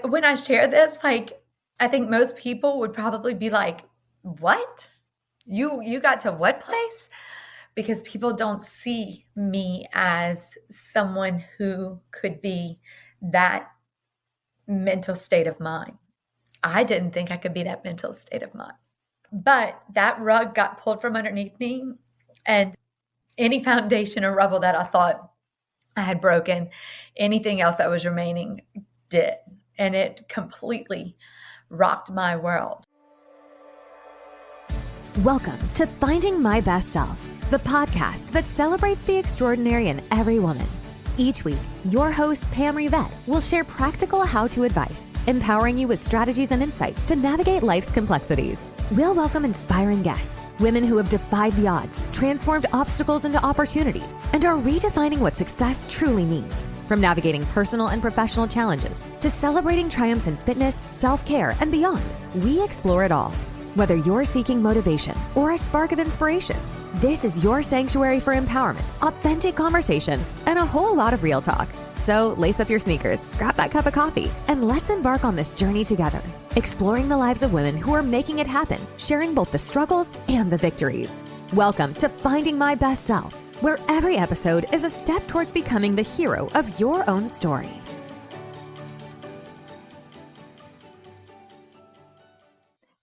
when I share this, like, I think most people would probably be like, what? You got to what place? Because people don't see me as someone who could be that mental state of mind. I didn't think I could be that mental state of mind. But that rug got pulled from underneath me, and any foundation or rubble that I thought I had broken, anything else that was remaining did. And it completely rocked my world. Welcome to Finding My Best Self, the podcast that celebrates the extraordinary in every woman. Each week, your host, Pam Rivette, will share practical how-to advice, empowering you with strategies and insights to navigate life's complexities. We'll welcome inspiring guests, women who have defied the odds, transformed obstacles into opportunities, and are redefining what success truly means. From navigating personal and professional challenges to celebrating triumphs in fitness, self-care, and beyond, we explore it all. Whether you're seeking motivation or a spark of inspiration, this is your sanctuary for empowerment, authentic conversations, and a whole lot of real talk. So lace up your sneakers, grab that cup of coffee, and let's embark on this journey together, exploring the lives of women who are making it happen, sharing both the struggles and the victories. Welcome to Finding My Best Self, where every episode is a step towards becoming the hero of your own story.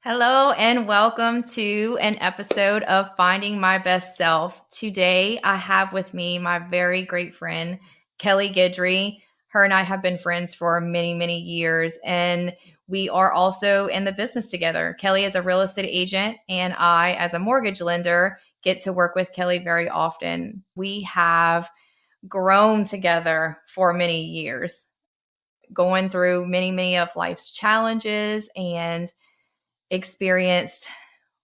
Hello and welcome to an episode of Finding My Best Self. Today I have with me my very great friend, Kelli Guidry. Her and I have been friends for many, many years, and we are also in the business together. Kelli is a real estate agent, and I, as a mortgage lender, get to work with Kelli very often. We have grown together for many years, going through many, many of life's challenges and experienced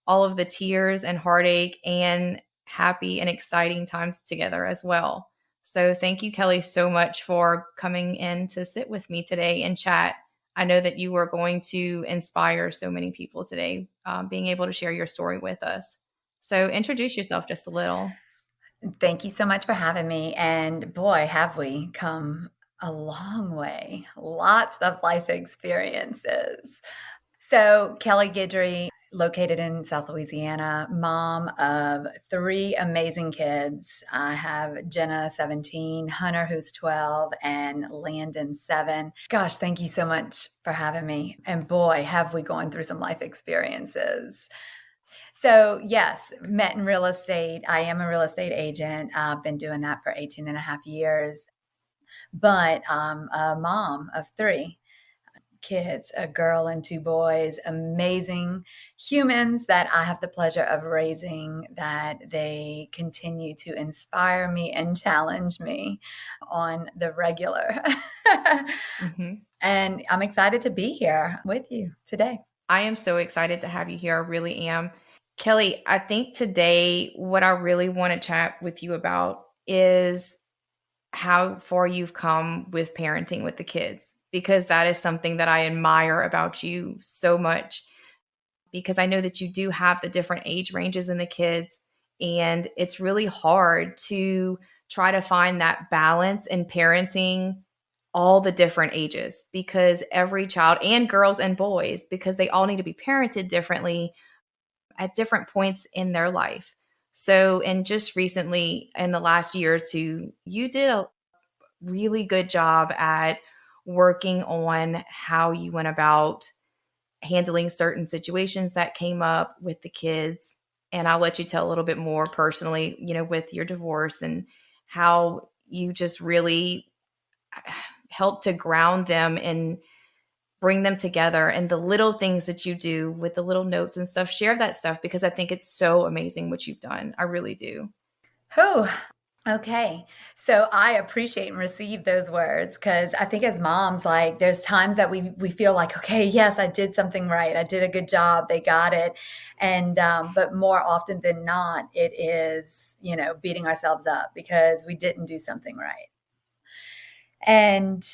all of the tears and heartache and happy and exciting times together as well. So thank you, Kelli, so much for coming in to sit with me today and chat. I know that you are going to inspire so many people today, being able to share your story with us. So introduce yourself just a little. Thank you so much for having me. And boy, have we come a long way. Lots of life experiences. So Kelli Guidry, located in South Louisiana, mom of 3 amazing kids. I have Jenna, 17, Hunter, who's 12, and Landon, 7. Gosh, thank you so much for having me. And boy, have we gone through some life experiences. So yes, met in real estate. I am a real estate agent. I've been doing that for 18 and a half years. But I'm a mom of 3 kids, a girl and 2 boys, amazing humans that I have the pleasure of raising, that they continue to inspire me and challenge me on the regular. Mm-hmm. And I'm excited to be here with you today. I am so excited to have you here. I really am. Kelli, I think today what I really want to chat with you about is how far you've come with parenting with the kids, because that is something that I admire about you so much, because I know that you do have the different age ranges in the kids, and it's really hard to try to find that balance in parenting all the different ages, because every child, and girls and boys, because they all need to be parented differently at different points in their life. So, and just recently in the last year or two, you did a really good job at working on how you went about handling certain situations that came up with the kids. And I'll let you tell a little bit more personally, with your divorce and how you just really helped to ground them and bring them together, and the little things that you do with the little notes and stuff. Share that stuff, because I think it's so amazing what you've done. I really do. Oh, okay. So I appreciate and receive those words, because I think as moms, like, there's times that we feel like, okay, yes, I did something right. I did a good job. They got it. And, but more often than not, it is, beating ourselves up because we didn't do something right. And,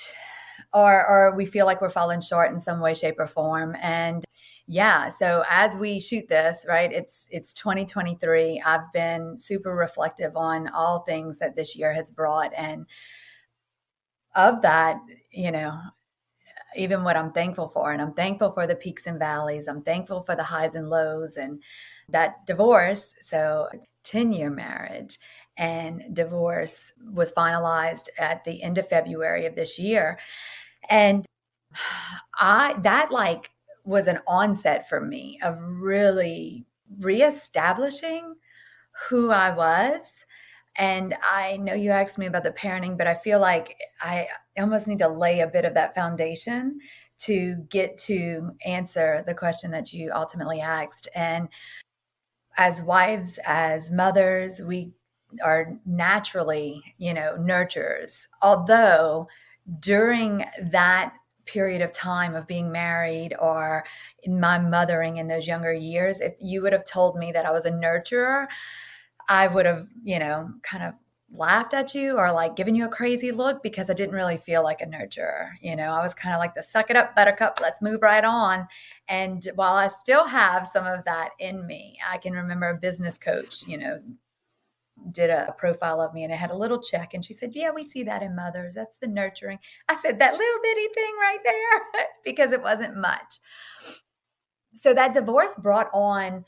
or we feel like we're falling short in some way, shape, or form. And yeah, so as we shoot this, right, it's 2023. I've been super reflective on all things that this year has brought. And of that, even what I'm thankful for. And I'm thankful for the peaks and valleys. I'm thankful for the highs and lows and that divorce. So 10-year marriage and divorce was finalized at the end of February of this year. And that like was an onset for me of really reestablishing who I was. And I know you asked me about the parenting, but I feel like I almost need to lay a bit of that foundation to get to answer the question that you ultimately asked. And as wives, as mothers, we are naturally, nurturers. Although during that period of time of being married or in my mothering in those younger years, if you would have told me that I was a nurturer, I would have, kind of laughed at you or like given you a crazy look because I didn't really feel like a nurturer. I was kind of like the suck it up, buttercup, let's move right on. And while I still have some of that in me, I can remember a business coach, did a profile of me and it had a little check. And she said, yeah, we see that in mothers. That's the nurturing. I said, that little bitty thing right there, because it wasn't much. So that divorce brought on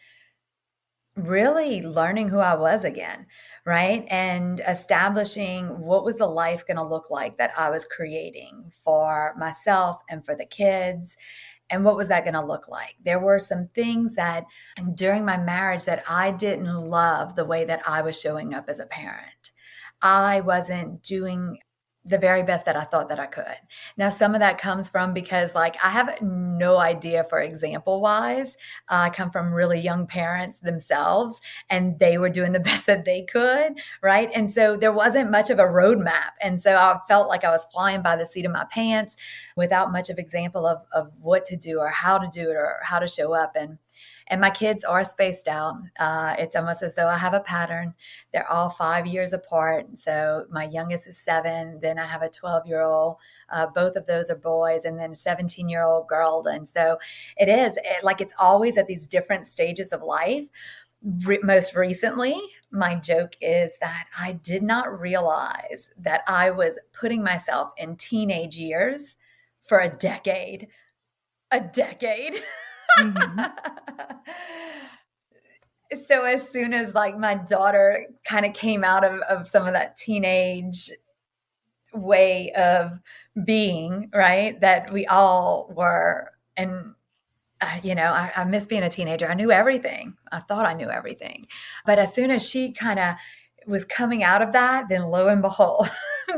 really learning who I was again, right? And establishing what was the life going to look like that I was creating for myself and for the kids. And what was that going to look like? There were some things that during my marriage that I didn't love the way that I was showing up as a parent. I wasn't doing the very best that I thought that I could. Now, some of that comes from because like I have no idea, for example wise, I come from really young parents themselves and they were doing the best that they could, right? And so there wasn't much of a roadmap. And so I felt like I was flying by the seat of my pants without much of example of what to do or how to do it or how to show up. And my kids are spaced out. It's almost as though I have a pattern. They're all 5 years apart. So my youngest is 7. Then I have a 12-year-old. Both of those are boys. And then a 17-year-old girl. And so it's always at these different stages of life. Most recently, my joke is that I did not realize that I was putting myself in teenage years for a decade. A decade. Mm-hmm. So as soon as like my daughter kind of came out of some of that teenage way of being, right, that we all were, and I miss being a teenager. I knew everything. I thought I knew everything. But as soon as she kind of was coming out of that, then lo and behold,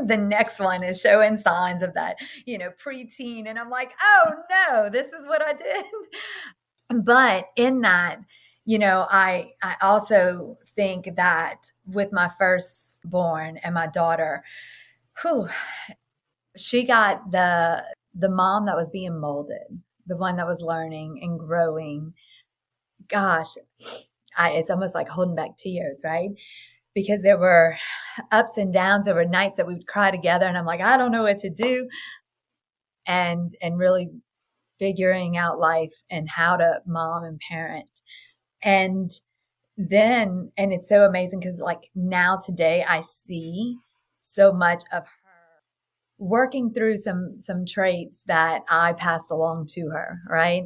the next one is showing signs of that, preteen. And I'm like, oh no, this is what I did. But in that, I also think that with my firstborn and my daughter, she got the mom that was being molded, the one that was learning and growing. Gosh, it's almost like holding back tears, right? Because there were ups and downs. There were nights that we would cry together, and I'm like, I don't know what to do, and really figuring out life and how to mom and parent. And it's so amazing because like now today I see so much of her working through some traits that I passed along to her, right?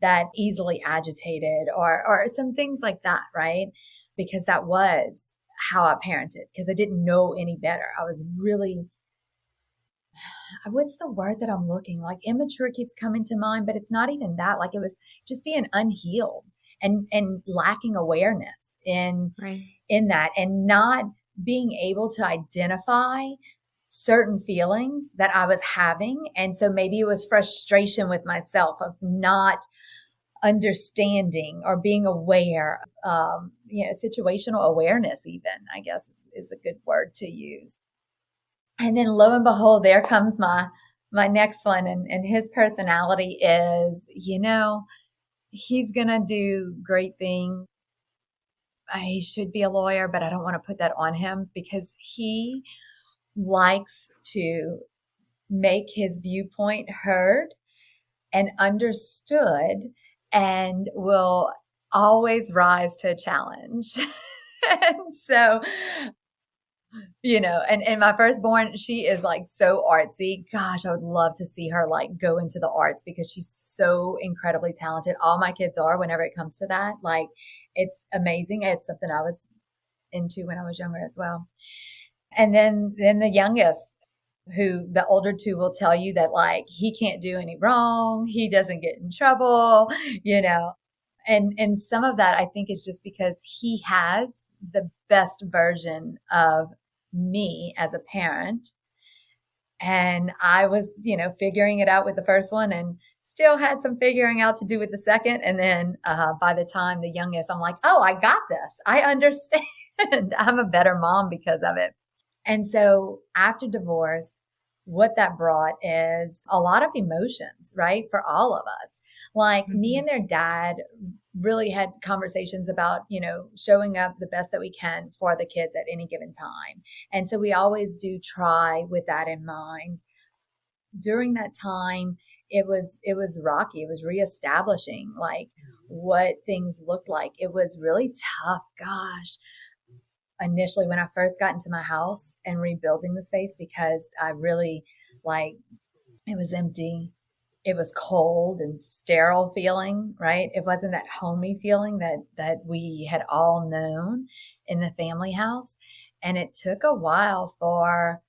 That easily agitated or some things like that, right? Because that was how I parented because I didn't know any better. I was really, what's the word that I'm looking like? Immature keeps coming to mind, but it's not even that. Like it was just being unhealed and lacking awareness in that and not being able to identify certain feelings that I was having. And so maybe it was frustration with myself of not understanding or being aware, situational awareness even, I guess is a good word to use. And then lo and behold, there comes my next one. And his personality is, he's going to do great things. He should be a lawyer, but I don't want to put that on him because he likes to make his viewpoint heard and understood and will always rise to a challenge. And so And my firstborn, she is like so artsy. Gosh, I would love to see her like go into the arts because she's so incredibly talented. All my kids are whenever it comes to that. Like, it's amazing. It's something I was into when I was younger as well. And then the youngest, who the older two will tell you that like he can't do any wrong, he doesn't get in trouble, you know. And some of that I think is just because he has the best version of me as a parent. And I was, figuring it out with the first one and still had some figuring out to do with the second. And then by the time the youngest, I'm like, oh, I got this. I understand. I'm a better mom because of it. And so after divorce, what that brought is a lot of emotions, right? For all of us. Like me and their dad really had conversations about, showing up the best that we can for the kids at any given time. And so we always do try with that in mind. During that time, it was rocky. It was reestablishing like what things looked like. It was really tough. Gosh, initially when I first got into my house and rebuilding the space, because I really it was empty. It was cold and sterile feeling, right? It wasn't that homey feeling that we had all known in the family house. And it took a while for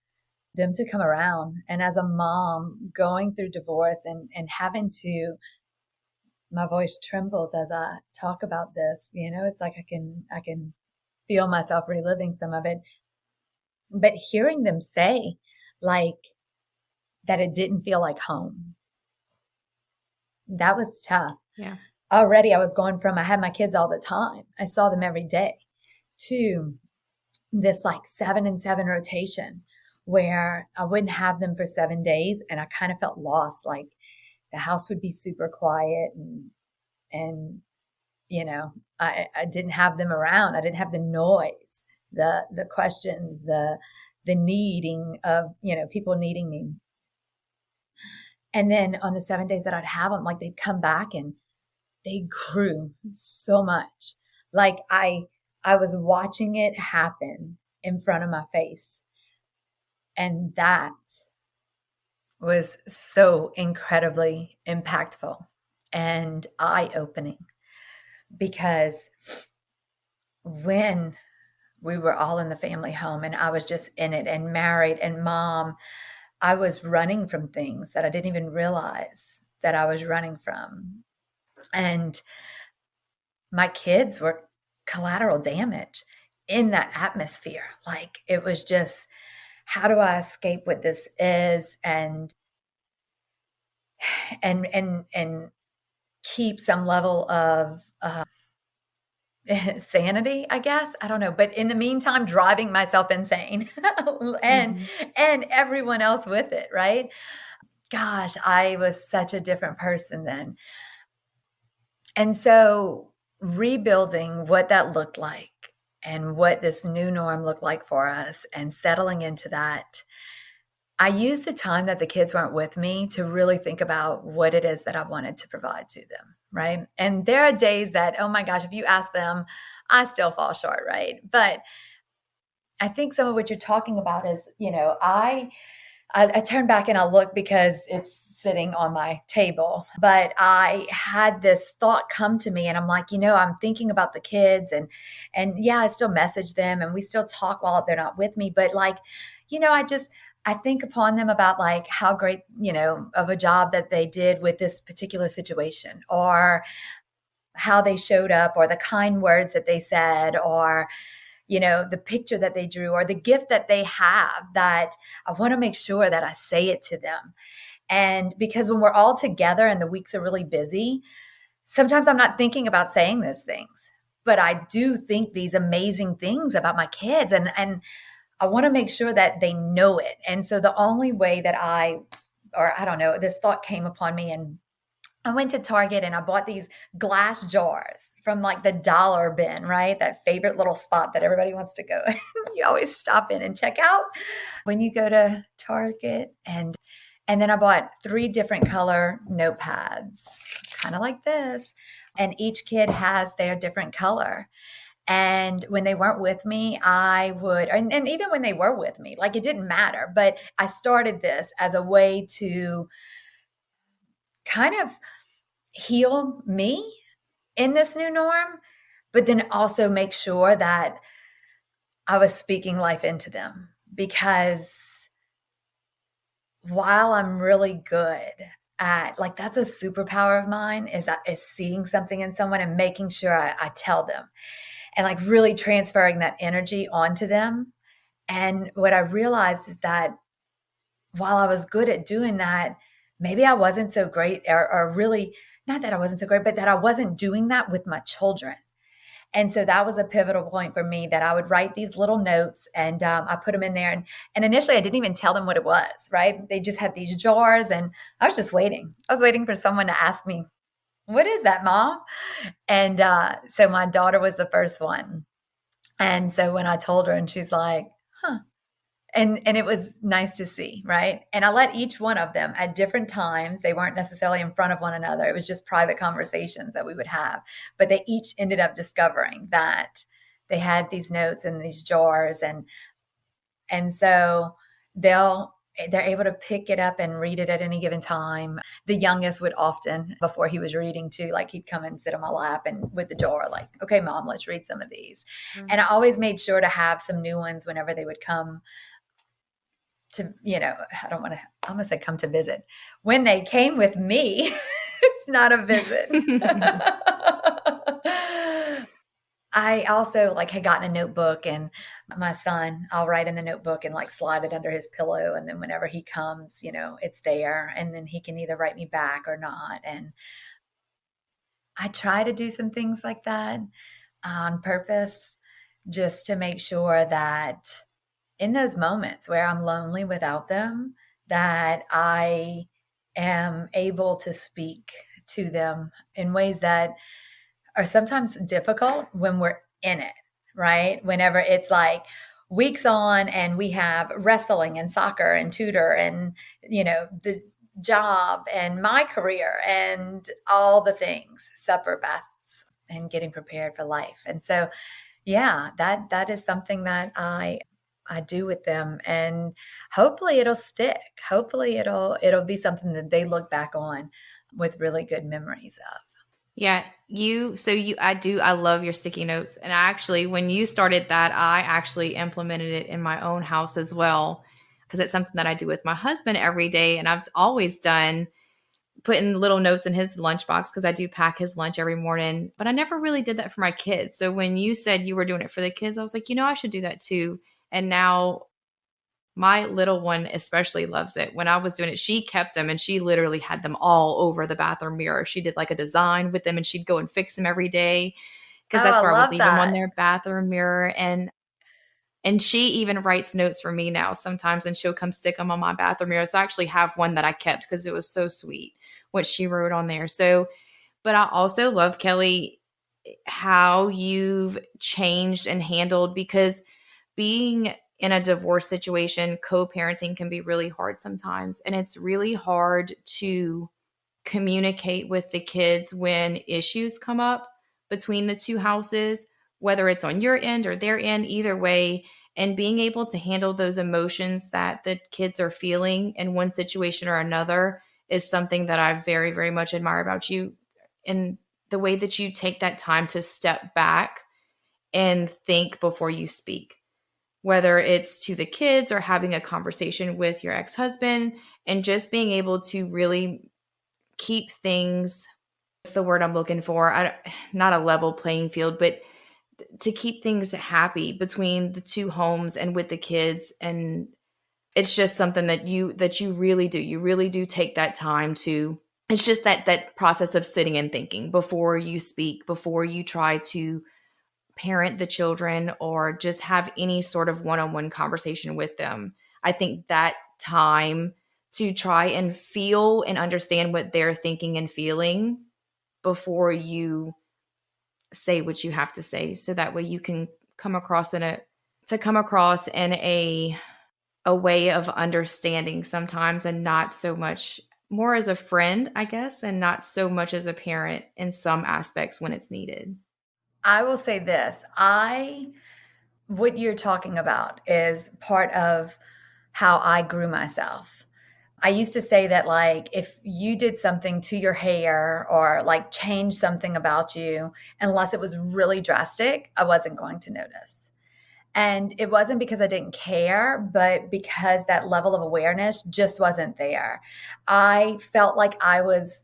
them to come around. And as a mom going through divorce and having to, my voice trembles as I talk about this, it's like I can feel myself reliving some of it. But hearing them say like that it didn't feel like home, that was tough. Yeah. Already I was going from, I had my kids all the time, I saw them every day, to this like 7 and 7 rotation where I wouldn't have them for 7 days. And I kind of felt lost. Like the house would be super quiet and I didn't have them around. I didn't have the noise, the questions, the needing of, people needing me. And then on the 7 days that I'd have them, like they'd come back and they grew so much. Like I was watching it happen in front of my face. And that was so incredibly impactful and eye-opening, because when we were all in the family home and I was just in it and married and mom, I was running from things that I didn't even realize that I was running from. And my kids were collateral damage in that atmosphere. Like it was just, how do I escape what this is and keep some level of sanity, I guess. I don't know. But in the meantime, driving myself insane and everyone else with it, right? Gosh, I was such a different person then. And so rebuilding what that looked like and what this new norm looked like for us and settling into that, I used the time that the kids weren't with me to really think about what it is that I wanted to provide to them, right? And there are days that, oh my gosh, if you ask them, I still fall short, right? But I think some of what you're talking about is, I turn back and I look because it's sitting on my table, but I had this thought come to me and I'm like, I'm thinking about the kids and yeah, I still message them and we still talk while they're not with me. But like, I think upon them about like how great, of a job that they did with this particular situation, or how they showed up, or the kind words that they said, or the picture that they drew, or the gift that they have, that I want to make sure that I say it to them. And because when we're all together and the weeks are really busy, sometimes I'm not thinking about saying those things, but I do think these amazing things about my kids, and I want to make sure that they know it. And so the only way that I don't know, this thought came upon me, and I went to Target and I bought these glass jars from like the dollar bin, right? That favorite little spot that everybody wants to go. You always stop in and check out when you go to Target. And then I bought 3 different color notepads, kind of like this. And each kid has their different color. And when they weren't with me, I would, and even when they were with me, like it didn't matter. But I started this as a way to kind of heal me in this new norm, but then also make sure that I was speaking life into them. Because while I'm really good at, like, that's a superpower of mine, is seeing something in someone and making sure I tell them, and like really transferring that energy onto them. And what I realized is that while I was good at doing that, maybe I wasn't so great, or really, not that I wasn't so great, but that I wasn't doing that with my children. And so that was a pivotal point for me, that I would write these little notes, and I put them in there. And initially I didn't even tell them what it was, right? They just had these jars, and I was just waiting. I was waiting for someone to ask me, what is that, Mom? And so my daughter was the first one. And so when I told her, and she's like, huh. And it was nice to see, right? And I let each one of them at different times, they weren't necessarily in front of one another. It was just private conversations that we would have. But they each ended up discovering that they had these notes in these jars. And so they're able to pick it up and read it at any given time. The youngest would often, before he was reading too, like he'd come and sit on my lap and with the jar, like, okay, Mom, let's read some of these. Mm-hmm. And I always made sure to have some new ones whenever they would come to, I'm going to say come to visit. When they came with me, it's not a visit. I also had gotten a notebook, and my son, I'll write in the notebook and slide it under his pillow. And then whenever he comes, it's there, and then he can either write me back or not. And I try to do some things like that on purpose, just to make sure that in those moments where I'm lonely without them, that I am able to speak to them in ways that are sometimes difficult when we're in it, right? Whenever it's weeks on and we have wrestling and soccer and tutor and, the job and my career and all the things, supper, baths, and getting prepared for life. And so, yeah, that is something that I do with them, and hopefully it'll stick. Hopefully it'll be something that they look back on with really good memories of. Yeah, I love your sticky notes. And actually, when you started that, I actually implemented it in my own house as well, because it's something that I do with my husband every day. And I've always done putting little notes in his lunchbox, because I do pack his lunch every morning, but I never really did that for my kids. So when you said you were doing it for the kids, I was like, I should do that too. And now my little one especially loves it. When I was doing it, she kept them, and she literally had them all over the bathroom mirror. She did a design with them, and she'd go and fix them every day, because that's where I would leave them on their bathroom mirror. And she even writes notes for me now sometimes, and she'll come stick them on my bathroom mirror. So I actually have one that I kept because it was so sweet what she wrote on there. So, but I also love, Kelli, how you've changed and handled, because being in a divorce situation, co-parenting can be really hard sometimes. And it's really hard to communicate with the kids when issues come up between the two houses, whether it's on your end or their end, either way. And being able to handle those emotions that the kids are feeling in one situation or another is something that I very, very much admire about you. And the way that you take that time to step back and think before you speak, whether it's to the kids or having a conversation with your ex-husband, and just being able to really keep things, what's the word I'm looking for? Not a level playing field, but to keep things happy between the two homes and with the kids. And it's just something that you really do. You really do take that time to, it's just that process of sitting and thinking before you speak, before you try to parent the children or just have any sort of one-on-one conversation with them. I think that time to try and feel and understand what they're thinking and feeling before you say what you have to say, so that way you can come across in a way of understanding sometimes, and not so much, more as a friend, I guess, and not so much as a parent in some aspects when it's needed. I will say this. What you're talking about is part of how I grew myself. I used to say that, like, if you did something to your hair or like changed something about you, unless it was really drastic, I wasn't going to notice. And it wasn't because I didn't care, but because that level of awareness just wasn't there. I felt like I was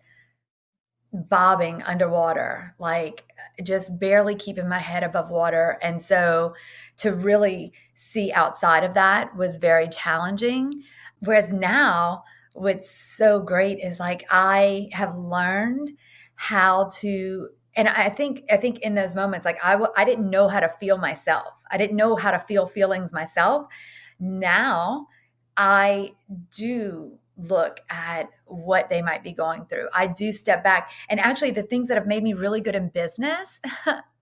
bobbing underwater, like just barely keeping my head above water. And so to really see outside of that was very challenging. Whereas now, what's so great is like I have learned how to, and I think in those moments, like I didn't know how to feel myself. I didn't know how to feel feelings myself. Now I do look at what they might be going through. I do step back. And actually, the things that have made me really good in business,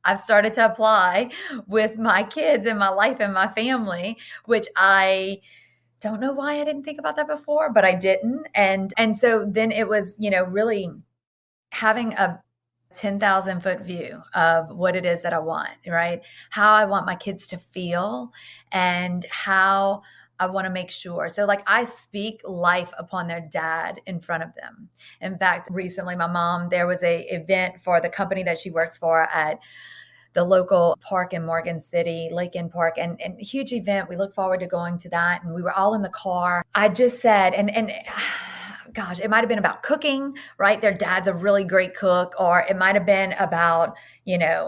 I've started to apply with my kids and my life and my family, which I don't know why I didn't think about that before, but I didn't. And so then it was, really having a 10,000 foot view of what it is that I want, right? How I want my kids to feel and how I want to make sure. So like I speak life upon their dad in front of them. In fact, recently my mom, there was a event for the company that she works for at the local park in Morgan City, Lincoln Park, and a huge event. We look forward to going to that. And we were all in the car. I just said, and gosh, it might have been about cooking, right? Their dad's a really great cook, or it might have been about,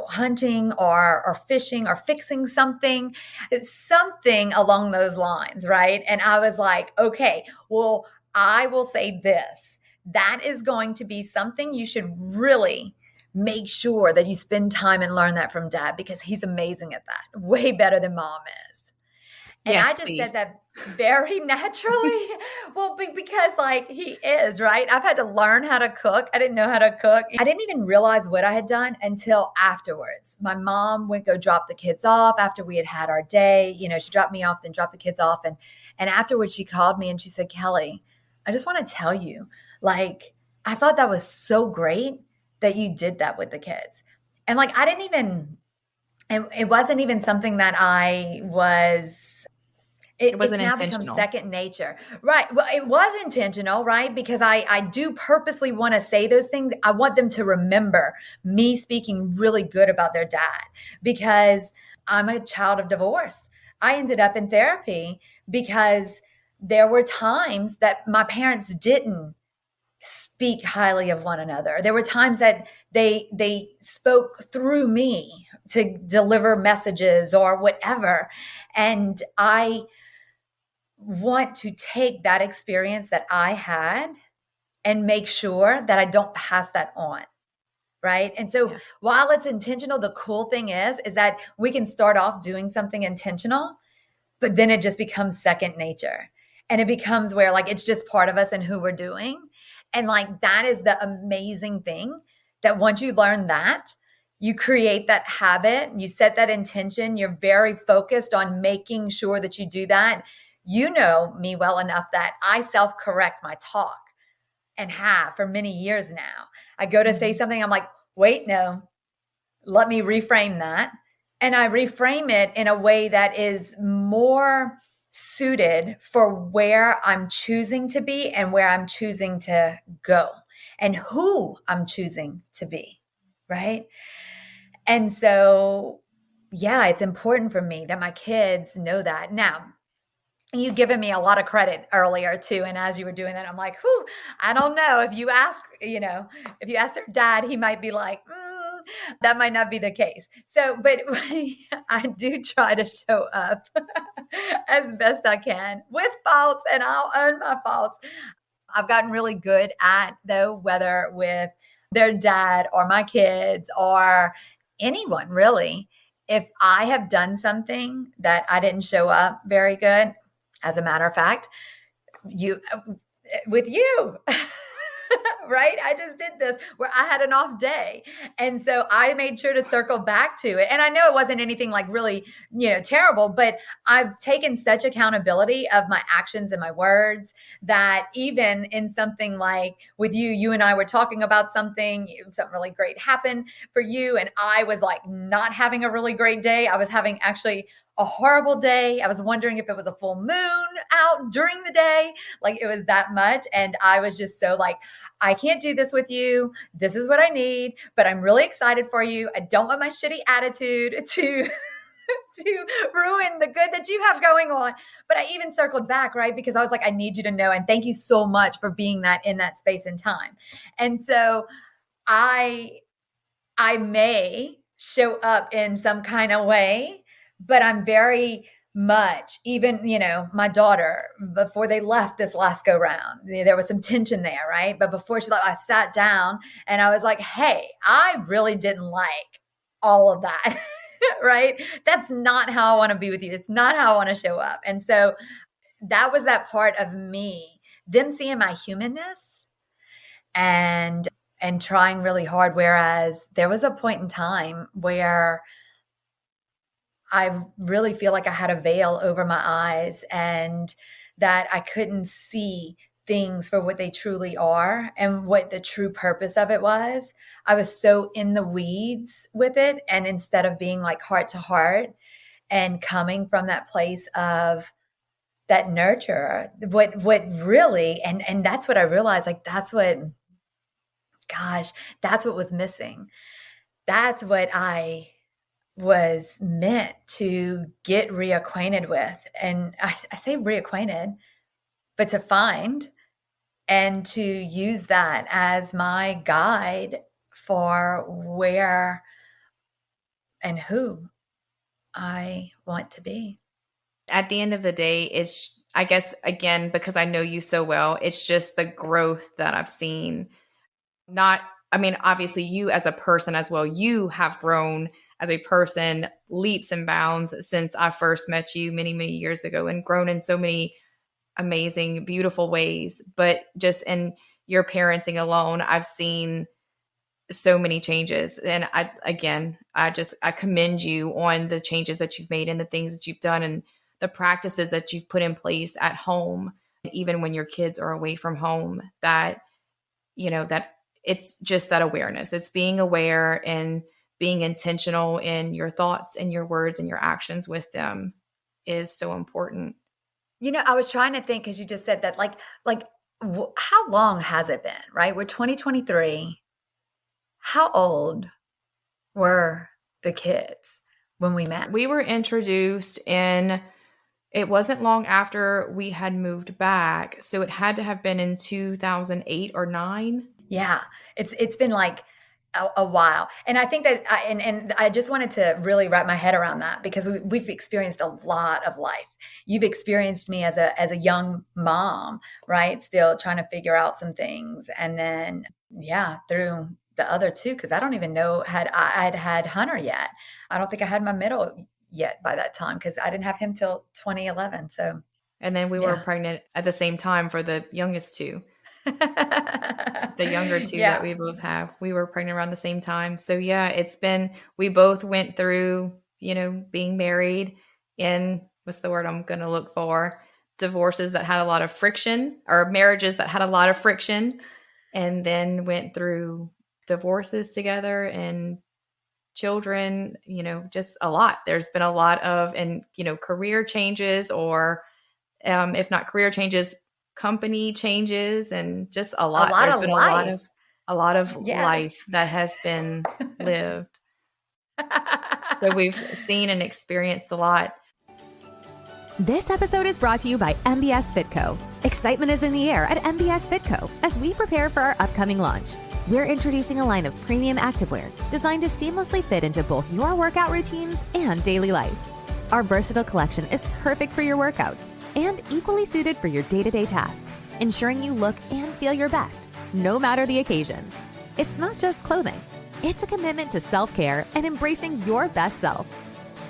hunting or fishing or fixing something. It's something along those lines, right? And I was like, okay, well, I will say this. That is going to be something you should really make sure that you spend time and learn that from dad, because he's amazing at that, way better than mom is. And Yes, I just please. said that very naturally. Well, because like he is, right? I've had to learn how to cook. I didn't know how to cook. I didn't even realize what I had done until afterwards. My mom would go drop the kids off after we had had our day. She dropped me off, then dropped the kids off. And afterwards she called me and she said, Kelli, I just want to tell you, like, I thought that was so great that you did that with the kids. And like, I didn't even, it wasn't even something that I was, It it's wasn't now become intentional. second nature. Right. Well, it was intentional, right? Because I do purposely want to say those things. I want them to remember me speaking really good about their dad, because I'm a child of divorce. I ended up in therapy because there were times that my parents didn't speak highly of one another. There were times that they spoke through me to deliver messages or whatever. And I want to take that experience that I had and make sure that I don't pass that on. Right. And so while it's intentional, the cool thing is that we can start off doing something intentional, but then it just becomes second nature. And it becomes where like it's just part of us and who we're doing. And like that is the amazing thing, that once you learn that, you create that habit, you set that intention, you're very focused on making sure that you do that. You know me well enough that I self-correct my talk, and have for many years now. I go to say something, I'm like, wait, no, let me reframe that. And I reframe it in a way that is more suited for where I'm choosing to be and where I'm choosing to go and who I'm choosing to be. Right. And so, yeah, it's important for me that my kids know that. Now, you given me a lot of credit earlier too. And as you were doing that, I'm like, whew, I don't know. If you ask, if you ask their dad, he might be like, that might not be the case. So, but I do try to show up as best I can with faults, and I'll own my faults. I've gotten really good at, though, whether with their dad or my kids or anyone really, if I have done something that I didn't show up very good, as a matter of fact, with you, right? I just did this where I had an off day. And so I made sure to circle back to it. And I know it wasn't anything like really, terrible, but I've taken such accountability of my actions and my words that even in something like with you and I were talking about something really great happened for you. And I was like not having a really great day. I was having actually a horrible day. I was wondering if it was a full moon out during the day. Like it was that much. And I was just so like, I can't do this with you. This is what I need, but I'm really excited for you. I don't want my shitty attitude to to ruin the good that you have going on. But I even circled back, right? Because I was like, I need you to know. And thank you so much for being that in that space and time. And so I may show up in some kind of way, but I'm very much, even, my daughter, before they left this last go round, there was some tension there, right? But before she left, I sat down and I was like, hey, I really didn't like all of that, right? That's not how I want to be with you. It's not how I want to show up. And so that was that part of me, them seeing my humanness and trying really hard. Whereas there was a point in time where I really feel like I had a veil over my eyes and that I couldn't see things for what they truly are and what the true purpose of it was. I was so in the weeds with it. And instead of being like heart to heart and coming from that place of that nurture, what really, and that's what I realized, like, that's what was missing. That's what I was meant to get reacquainted with. And I say reacquainted, but to find and to use that as my guide for where and who I want to be. At the end of the day, it's, I guess, again, because I know you so well, it's just the growth that I've seen. Obviously you as a person as well, you have grown as a person leaps and bounds since I first met you many, many years ago and grown in so many amazing, beautiful ways. But just in your parenting alone, I've seen so many changes. And I commend you on the changes that you've made and the things that you've done and the practices that you've put in place at home, even when your kids are away from home, that it's just that awareness. It's being aware and being intentional in your thoughts and your words and your actions with them is so important. I was trying to think, because you just said that, how long has it been, right? We're 2023. How old were the kids when we met? We were introduced it wasn't long after we had moved back. So it had to have been in 2008 or 9. Yeah. It's been like a while. And I think that I just wanted to really wrap my head around that, because we've experienced a lot of life. You've experienced me as a young mom, right? Still trying to figure out some things. And then, through the other two, because I don't even know I'd had Hunter yet. I don't think I had my middle yet by that time, because I didn't have him till 2011. So, and then we were pregnant at the same time for the youngest two. The younger two that we both have, we were pregnant around the same time. So we both went through, being married in, what's the word I'm going to look for? Divorces that had a lot of friction, or marriages that had a lot of friction, and then went through divorces together and children, just a lot. There's been a lot of, career changes, or if not career changes, company changes, and just a lot. There's been a lot of life that has been lived. So we've seen and experienced a lot. This episode is brought to you by MBS Fitco. Excitement is in the air at MBS Fitco as we prepare for our upcoming launch. We're introducing a line of premium activewear designed to seamlessly fit into both your workout routines and daily life. Our versatile collection is perfect for your workouts and equally suited for your day-to-day tasks, ensuring you look and feel your best, no matter the occasion. It's not just clothing. It's a commitment to self-care and embracing your best self.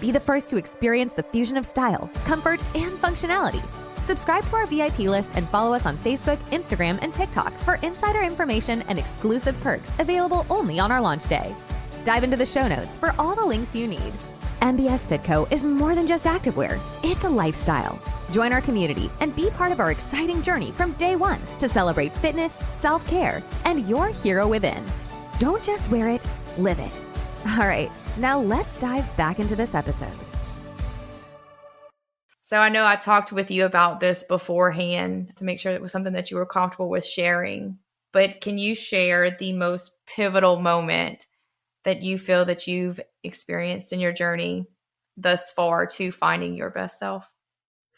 Be the first to experience the fusion of style, comfort, and functionality. Subscribe to our VIP list and follow us on Facebook, Instagram, and TikTok for insider information and exclusive perks available only on our launch day. Dive into the show notes for all the links you need. MBS Fitco is more than just activewear. It's a lifestyle. Join our community and be part of our exciting journey from day one to celebrate fitness, self-care, and your hero within. Don't just wear it, live it. All right, now let's dive back into this episode. So I know I talked with you about this beforehand to make sure it was something that you were comfortable with sharing, but can you share the most pivotal moment that you feel that you've experienced in your journey thus far to finding your best self?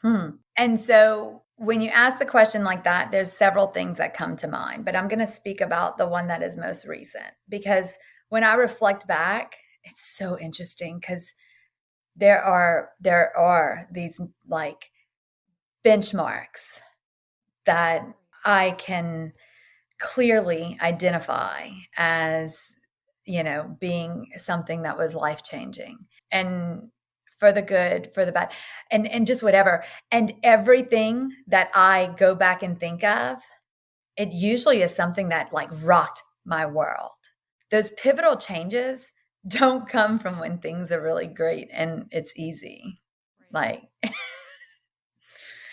And so when you ask the question like that, there's several things that come to mind, but I'm going to speak about the one that is most recent, because when I reflect back, it's so interesting because there are these like benchmarks that I can clearly identify as, being something that was life-changing, and for the good, for the bad, and just whatever. And everything that I go back and think of, it usually is something that like rocked my world. Those pivotal changes don't come from when things are really great and it's easy. Like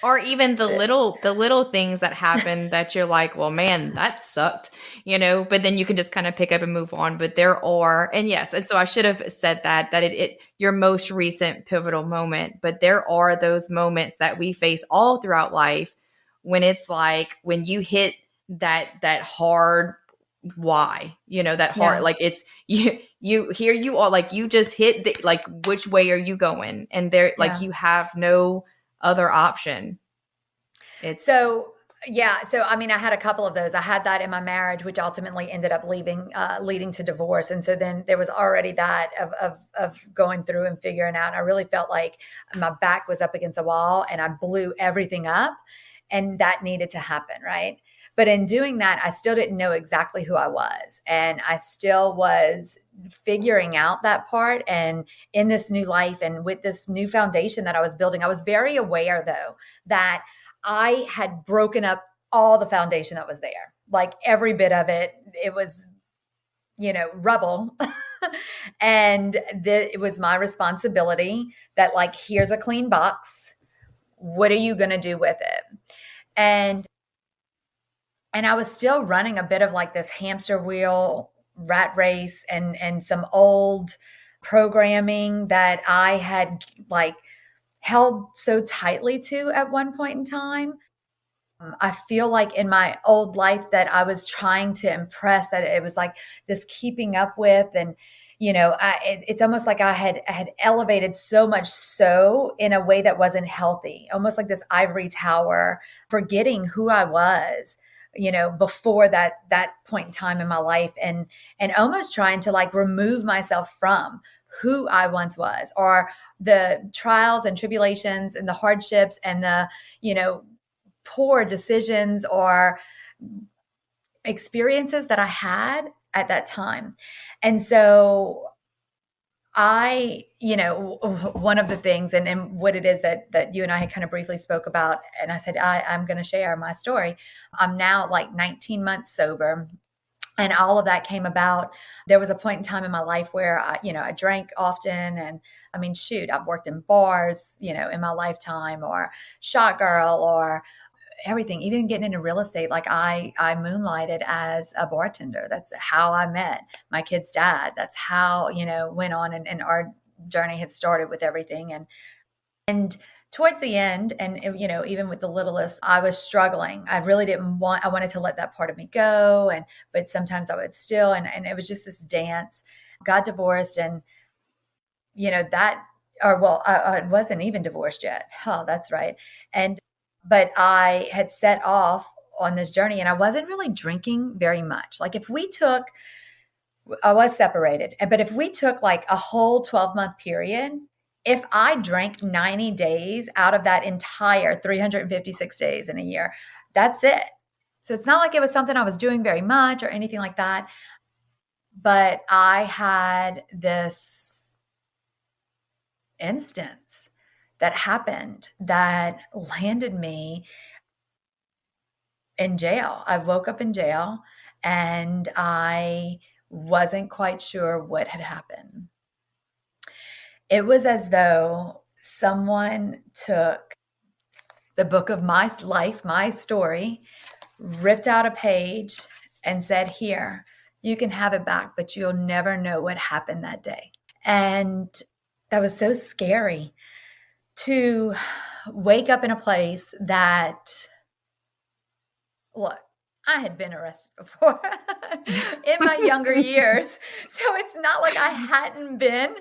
Or even the little things that happen that you're like, well, man, that sucked, but then you can just kind of pick up and move on. But there are, and yes, and so I should have said that it your most recent pivotal moment, but there are those moments that we face all throughout life when it's like, when you hit that hard why, that hard, like it's here you are, like you just hit the, like, which way are you going? And there, like, you have no other option. So I mean, I had a couple of those. I had that in my marriage, which ultimately ended up leading to divorce. And so then there was already that of going through and figuring out. I really felt like my back was up against a wall and I blew everything up, and that needed to happen, right? But in doing that, I still didn't know exactly who I was. And I still was figuring out that part. And in this new life and with this new foundation that I was building, I was very aware, though, that I had broken up all the foundation that was there. Like every bit of it, it was, rubble. And it was my responsibility that, like, here's a clean box. What are you going to do with it? And I was still running a bit of like this hamster wheel rat race and some old programming that I had like held so tightly to at one point in time. I feel like in my old life that I was trying to impress, that it was like this keeping up with, and it's almost like I had elevated so much so in a way that wasn't healthy, almost like this ivory tower, forgetting who I was, before that point in time in my life, and almost trying to like remove myself from who I once was, or the trials and tribulations and the hardships and the, poor decisions or experiences that I had at that time. And so one of the things and what it is that you and I had kind of briefly spoke about, and I said, I'm going to share my story. I'm now like 19 months sober. And all of that came about. There was a point in time in my life where I drank often. And I mean, shoot, I've worked in bars, in my lifetime, or shot girl, or everything, even getting into real estate. Like I moonlighted as a bartender. That's how I met my kid's dad. That's how, went on and our journey had started with everything. And towards the end, and even with the littlest, I was struggling. I really I wanted to let that part of me go. But sometimes I would still, and it was just this dance. Got divorced, and I wasn't even divorced yet. Oh, that's right. But I had set off on this journey, and I wasn't really drinking very much. Like I was separated, but if we took like a whole 12-month period, if I drank 90 days out of that entire 356 days in a year, that's it. So it's not like it was something I was doing very much or anything like that. But I had this instance that happened that landed me in jail. I woke up in jail and I wasn't quite sure what had happened. It was as though someone took the book of my life, my story, ripped out a page and said, here, you can have it back, but you'll never know what happened that day. And that was so scary to wake up in a place that, look, I had been arrested before in my younger years. So it's not like I hadn't been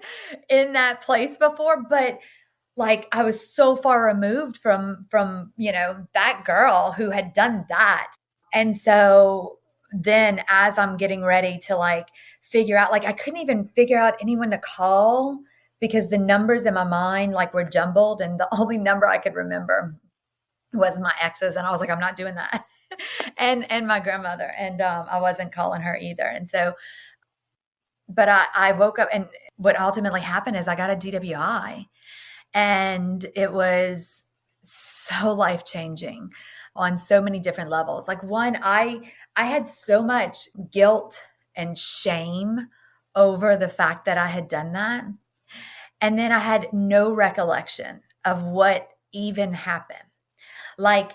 in that place before, but like I was so far removed from, that girl who had done that. And so then as I'm getting ready to like figure out, like I couldn't even figure out anyone to call because the numbers in my mind like were jumbled and the only number I could remember was my ex's. And I was like, I'm not doing that. and my grandmother. And I wasn't calling her either. And so, but I woke up and what ultimately happened is I got a DWI. And it was so life-changing on so many different levels. Like one, I had so much guilt and shame over the fact that I had done that. And then I had no recollection of what even happened. Like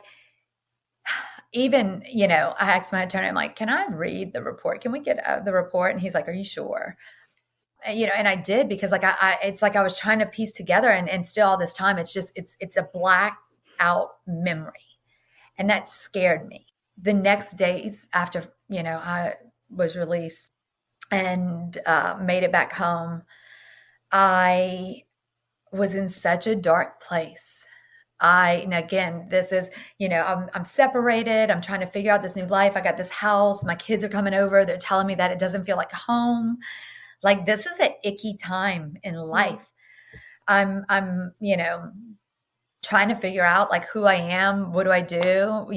even, I asked my attorney, I'm like, can I read the report? Can we get the report? And he's like, are you sure? And I did because like it's like I was trying to piece together and still all this time, it's just, it's a black out memory. And that scared me. The next days after, I was released and made it back home, I was in such a dark place. And again, this is, I'm separated. I'm trying to figure out this new life. I got this house. My kids are coming over. They're telling me that it doesn't feel like home. Like this is an icky time in life. I'm, trying to figure out like who I am. What do I do?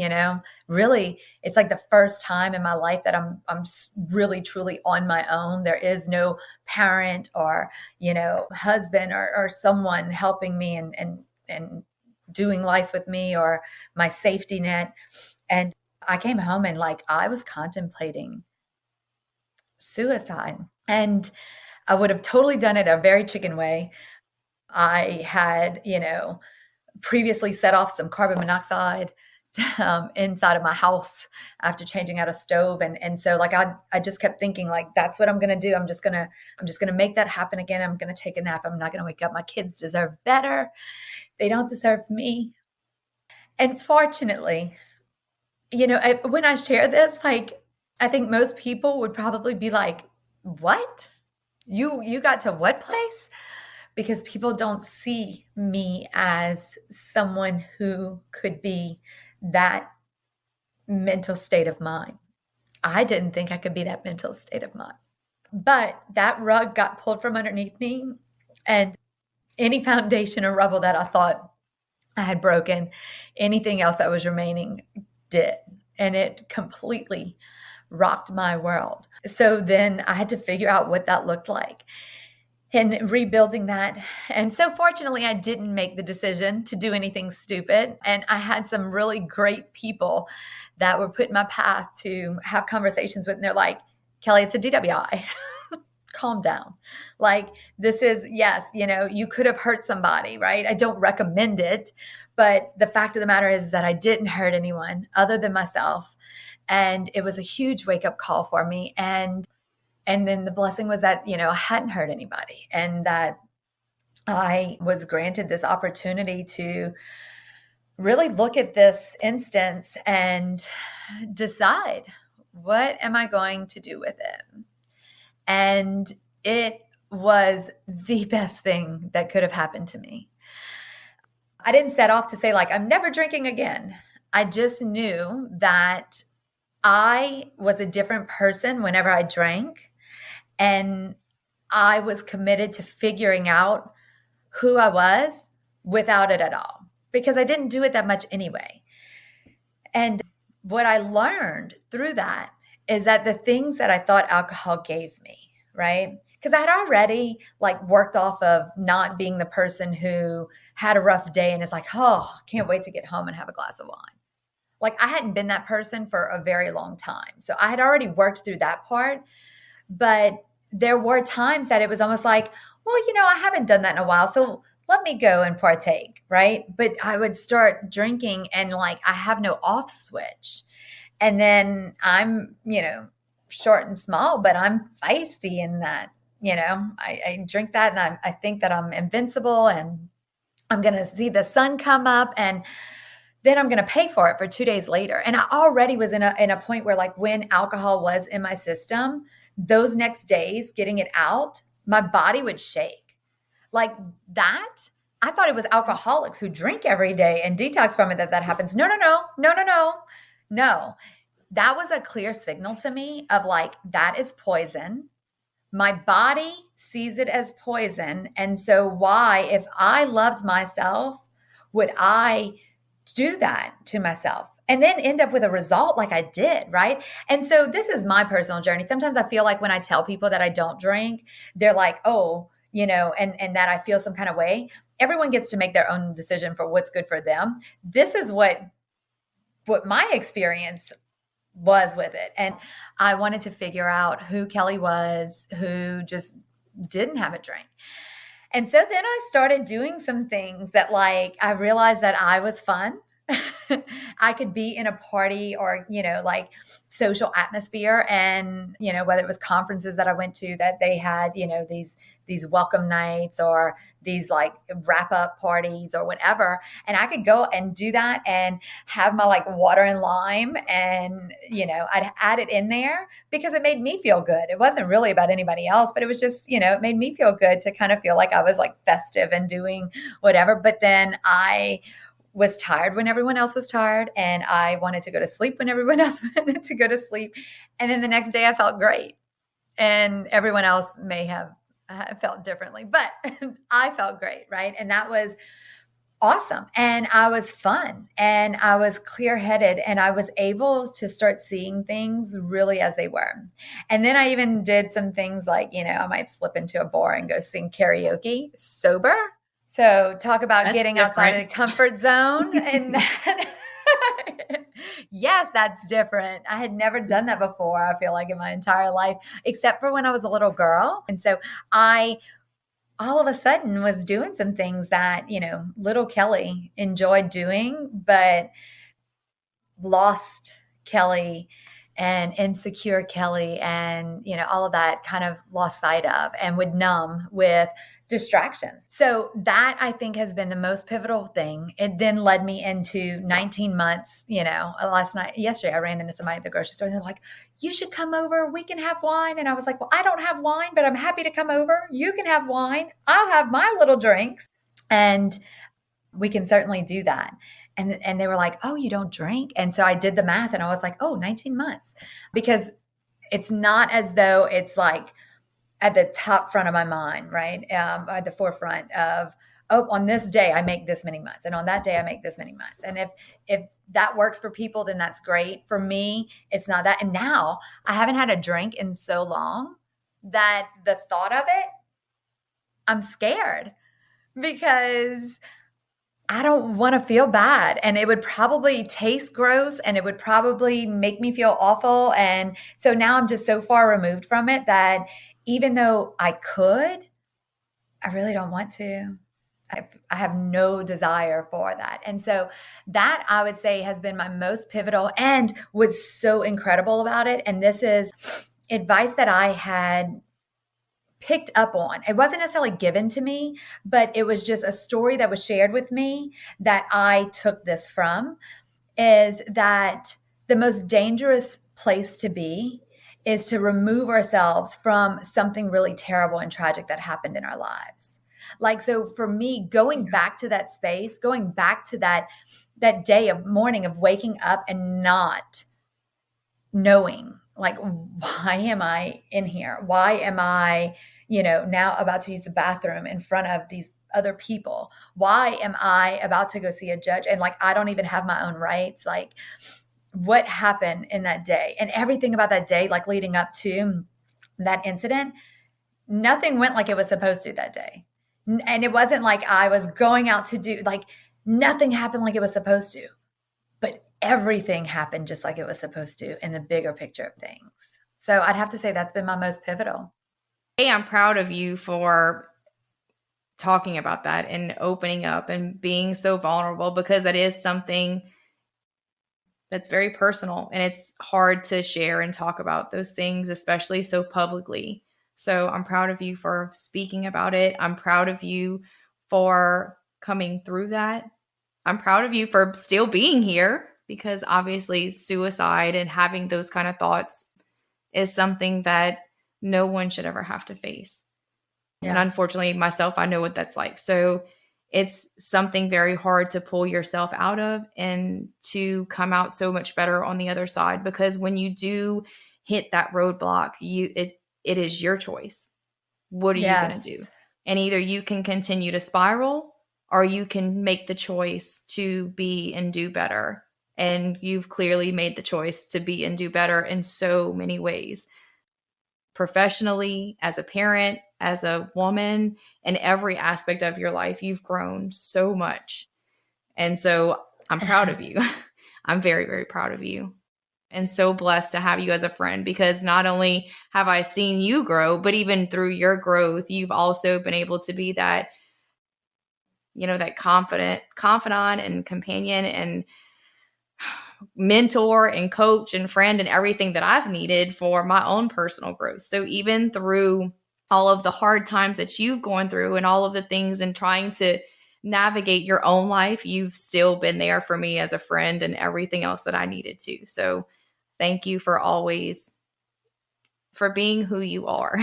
Really, it's like the first time in my life that I'm really truly on my own. There is no parent or, husband or someone helping me and doing life with me or my safety net. And I came home and like, I was contemplating suicide. And I would have totally done it a very chicken way. I had, previously set off some carbon monoxide inside of my house after changing out a stove. And so like, I just kept thinking like, that's what I'm going to do. I'm just going to make that happen again. I'm going to take a nap. I'm not going to wake up. My kids deserve better. They don't deserve me. And fortunately, when I share this, like, I think most people would probably be like, what? You got to what place? Because people don't see me as someone who could be that mental state of mind. I didn't think I could be that mental state of mind. But that rug got pulled from underneath me, and any foundation or rubble that I thought I had broken, anything else that was remaining did. And it completely rocked my world. So then I had to figure out what that looked like and rebuilding that. And so fortunately, I didn't make the decision to do anything stupid. And I had some really great people that were put in my path to have conversations with. And they're like, Kelli, it's a DWI. Calm down. Like this is, yes, you could have hurt somebody, right? I don't recommend it. But the fact of the matter is that I didn't hurt anyone other than myself. And it was a huge wake-up call for me. And then the blessing was that, I hadn't hurt anybody and that I was granted this opportunity to really look at this instance and decide, what am I going to do with it? And it was the best thing that could have happened to me. I didn't set off to say like, I'm never drinking again. I just knew that I was a different person whenever I drank. And I was committed to figuring out who I was without it at all, because I didn't do it that much anyway. And what I learned through that is that the things that I thought alcohol gave me, right? because I had already like worked off of not being the person who had a rough day and is like, oh, can't wait to get home and have a glass of wine. Like I hadn't been that person for a very long time. So I had already worked through that part. But there were times that it was almost like, well, I haven't done that in a while. So let me go and partake. Right. But I would start drinking and like I have no off switch. And then I'm, short and small, but I'm feisty in that, I drink that and I think that I'm invincible and I'm going to see the sun come up and then I'm going to pay for it for 2 days later. And I already was in a point where like when alcohol was in my system, those next days getting it out, my body would shake like that. I thought it was alcoholics who drink every day and detox from it that happens. No, no, no, no, no, no, no. That was a clear signal to me of like, that is poison. My body sees it as poison. And so why, if I loved myself, would I do that to myself and then end up with a result like I did, right? And so this is my personal journey. Sometimes I feel like when I tell people that I don't drink, they're like, oh, and that I feel some kind of way. Everyone gets to make their own decision for what's good for them. This is what my experience was with it. And I wanted to figure out who Kelli was, who just didn't have a drink. And so then I started doing some things that like, I realized that I was fun. I could be in a party or, like social atmosphere and, whether it was conferences that I went to that they had, these welcome nights or these like wrap up parties or whatever. And I could go and do that and have my like water and lime and, I'd add it in there because it made me feel good. It wasn't really about anybody else, but it was just, it made me feel good to kind of feel like I was like festive and doing whatever. But then I was tired when everyone else was tired and I wanted to go to sleep when everyone else wanted to go to sleep. And then the next day I felt great and everyone else may have felt differently, but I felt great. Right. And that was awesome. And I was fun and I was clear headed and I was able to start seeing things really as they were. And then I even did some things like, I might slip into a bar and go sing karaoke sober. So talk about That's getting different. outside of the comfort zone. And that, yes, that's different. I had never done that before, I feel like in my entire life, except for when I was a little girl. And so I all of a sudden was doing some things that, little Kelli enjoyed doing, but lost Kelli and insecure Kelli and, all of that kind of lost sight of and would numb with distractions. So that I think has been the most pivotal thing. It then led me into 19 months, yesterday I ran into somebody at the grocery store and they're like, you should come over. We can have wine. And I was like, well, I don't have wine, but I'm happy to come over. You can have wine. I'll have my little drinks and we can certainly do that. And they were like, oh, you don't drink? And so I did the math and I was like, oh, 19 months, because it's not as though it's like at the top front of my mind, right? At the forefront of, oh, on this day, I make this many months. And on that day, I make this many months. And if that works for people, then that's great. For me, it's not that. And now I haven't had a drink in so long that the thought of it, I'm scared because I don't want to feel bad. And it would probably taste gross and it would probably make me feel awful. And so now I'm just so far removed from it that even though I could, I really don't want to. I have no desire for that. And so that I would say has been my most pivotal and what's so incredible about it. And this is advice that I had picked up on. It wasn't necessarily given to me, but it was just a story that was shared with me that I took this from, is that the most dangerous place to be is to remove ourselves from something really terrible and tragic that happened in our lives. Like, so for me, going back to that space, going back to that day of morning of waking up and not knowing, like, why am I in here? Why am I, now about to use the bathroom in front of these other people? Why am I about to go see a judge? And like, I don't even have my own rights. Like, what happened in that day and everything about that day, like leading up to that incident, nothing went like it was supposed to that day. And it wasn't like I was going out to do, like, nothing happened like it was supposed to, but everything happened just like it was supposed to in the bigger picture of things. So I'd have to say that's been my most pivotal. Hey, I'm proud of you for talking about that and opening up and being so vulnerable, because that is something that's very personal, and it's hard to share and talk about those things, especially so publicly. So I'm proud of you for speaking about it. I'm proud of you for coming through that. I'm proud of you for still being here, because obviously suicide and having those kind of thoughts is something that no one should ever have to face. Yeah. And unfortunately, myself, I know what that's like. So it's something very hard to pull yourself out of and to come out so much better on the other side, because when you do hit that roadblock, it is your choice. What are you going to do? And either you can continue to spiral, or you can make the choice to be and do better. And you've clearly made the choice to be and do better in so many ways. Professionally, as a parent, as a woman, in every aspect of your life, you've grown so much. And so I'm proud of you. I'm very, very proud of you. And so blessed to have you as a friend, because not only have I seen you grow, but even through your growth, you've also been able to be that, that confidant and companion and mentor and coach and friend and everything that I've needed for my own personal growth. So even through all of the hard times that you've gone through and all of the things and trying to navigate your own life, you've still been there for me as a friend and everything else that I needed to. So thank you for always for being who you are,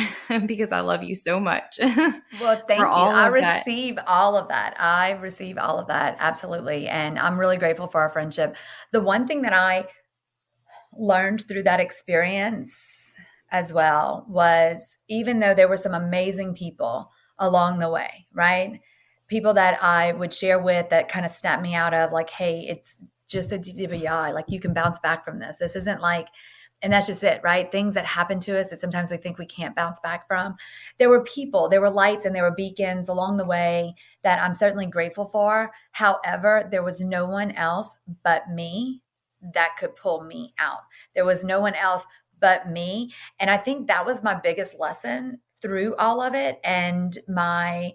because I love you so much. Well, thank you. I receive all of that. I receive all of that. Absolutely. And I'm really grateful for our friendship. The one thing that I learned through that experience as well was, even though there were some amazing people along the way, right? People that I would share with that kind of snapped me out of, like, hey, it's just a DWI. Like, you can bounce back from this. This isn't like, and that's just it, right? Things that happen to us that sometimes we think we can't bounce back from. There were people, there were lights, and there were beacons along the way that I'm certainly grateful for. However, there was no one else but me that could pull me out. There was no one else but me. And I think that was my biggest lesson through all of it, and my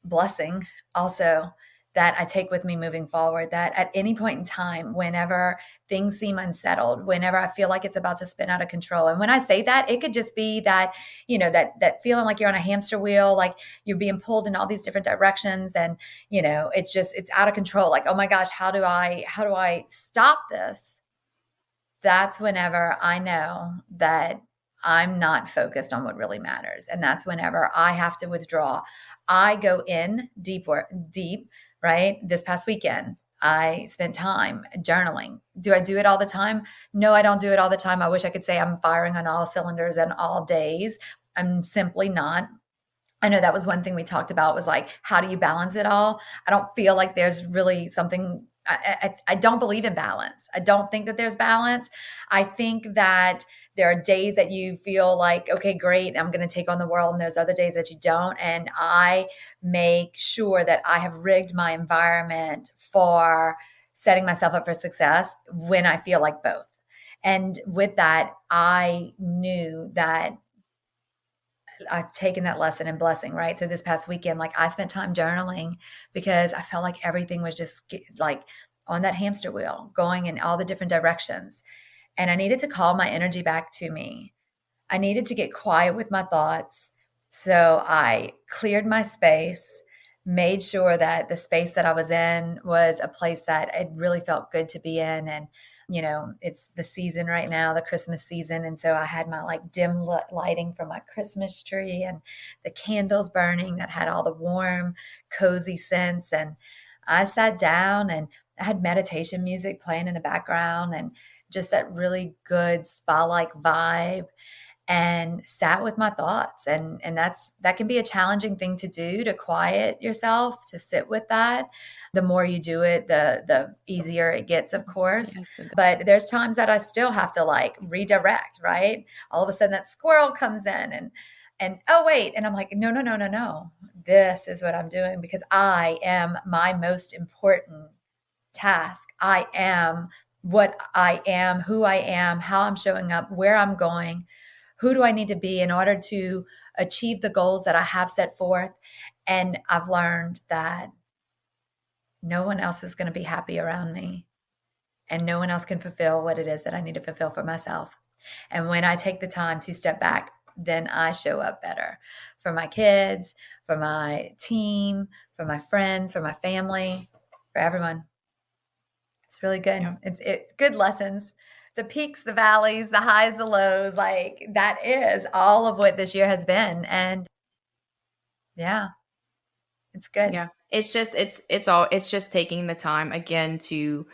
blessing also that I take with me moving forward, that at any point in time, whenever things seem unsettled, whenever I feel like it's about to spin out of control. And when I say that, it could just be that, that feeling like you're on a hamster wheel, like you're being pulled in all these different directions. And, it's out of control. Like, oh my gosh, how do I stop this? That's whenever I know that I'm not focused on what really matters. And that's whenever I have to withdraw. I go in deep, right? This past weekend, I spent time journaling. Do I do it all the time? No, I don't do it all the time. I wish I could say I'm firing on all cylinders and all days. I'm simply not. I know that was one thing we talked about, was like, how do you balance it all? I don't feel like there's really something. I don't believe in balance. I don't think that there's balance. I think that there are days that you feel like, okay, great, I'm going to take on the world. And there's other days that you don't. And I make sure that I have rigged my environment for setting myself up for success when I feel like both. And with that, I knew that I've taken that lesson and blessing, right? So this past weekend, like, I spent time journaling because I felt like everything was just like on that hamster wheel, going in all the different directions. And I needed to call my energy back to me. I needed to get quiet with my thoughts. So I cleared my space, made sure that the space that I was in was a place that it really felt good to be in. And it's the season right now, the Christmas season. And so I had my like dim lighting from my Christmas tree and the candles burning that had all the warm, cozy scents. And I sat down and I had meditation music playing in the background and just that really good spa-like vibe, and sat with my thoughts. And that can be a challenging thing to do, to quiet yourself, to sit with that. The more you do it, the easier it gets, of course. Yes, but there's times that I still have to like redirect, right? All of a sudden that squirrel comes in And oh, wait. And I'm like, no, no, no, no, no. This is what I'm doing because I am my most important task. I am what I am, who I am, how I'm showing up, where I'm going, who do I need to be in order to achieve the goals that I have set forth. And I've learned that no one else is going to be happy around me, and no one else can fulfill what it is that I need to fulfill for myself. And when I take the time to step back, then I show up better for my kids, for my team, for my friends, for my family, for everyone. It's really good. Yeah. It's good lessons. The peaks, the valleys, the highs, the lows, like that is all of what this year has been. And yeah, it's good. Yeah. It's just taking the time again to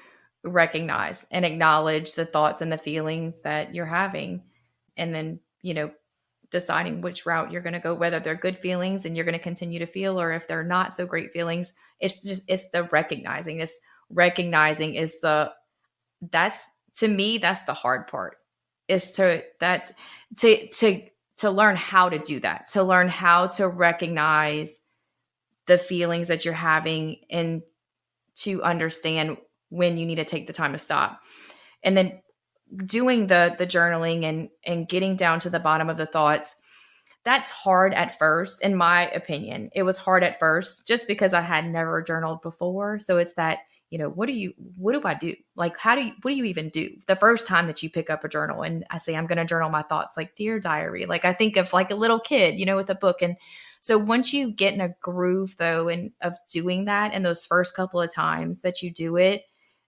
recognize and acknowledge the thoughts and the feelings that you're having. And then, deciding which route you're going to go, whether they're good feelings and you're going to continue to feel, or if they're not so great feelings. It's the recognizing. This recognizing is that's to me, that's the hard part, is to learn how to do that, to learn how to recognize the feelings that you're having, and to understand when you need to take the time to stop. And then doing the journaling and getting down to the bottom of the thoughts, that's hard at first. In my opinion, it was hard at first just because I had never journaled before. So it's that, what do I do? Like, what do you even do the first time that you pick up a journal? And I say, I'm going to journal my thoughts, like dear diary. Like I think of like a little kid, with a book. And so once you get in a groove though, and of doing that, and those first couple of times that you do it,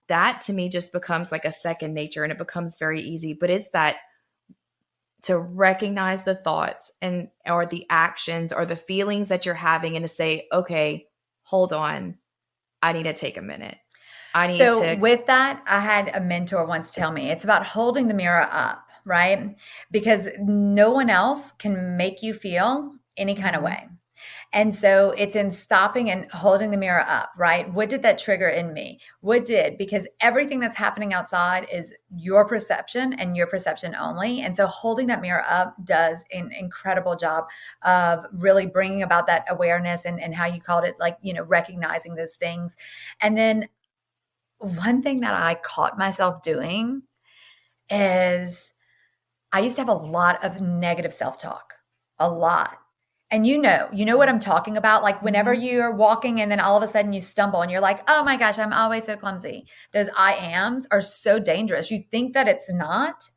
that to me just becomes like a second nature, and it becomes very easy. But it's that, to recognize the thoughts or the actions or the feelings that you're having, and to say, okay, hold on, I need to take a minute. With that, I had a mentor once tell me it's about holding the mirror up, right? Because no one else can make you feel any kind of way. And so it's in stopping and holding the mirror up, right? What did that trigger in me? What did? Because everything that's happening outside is your perception and your perception only. And so holding that mirror up does an incredible job of really bringing about that awareness and how you called it, like, recognizing those things. And then one thing that I caught myself doing is I used to have a lot of negative self-talk, a lot. And you know what I'm talking about? Like whenever you're walking and then all of a sudden you stumble and you're like, oh my gosh, I'm always so clumsy. Those I ams are so dangerous. You think that it's not,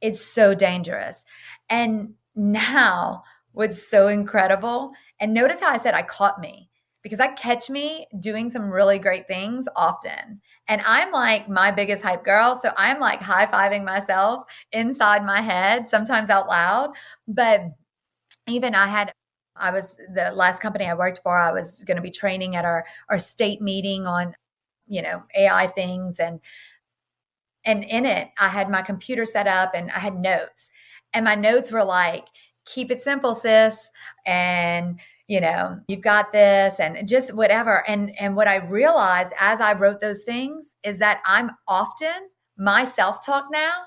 it's so dangerous. And now what's so incredible, and notice how I said I caught me, because I catch me doing some really great things often. And I'm like my biggest hype girl. So I'm like high-fiving myself inside my head, sometimes out loud. But even the last company I worked for, I was going to be training at our state meeting on, AI things. And in it, I had my computer set up and I had notes, and my notes were like, keep it simple, sis. And, you've got this, and just whatever. And what I realized as I wrote those things is that my self-talk now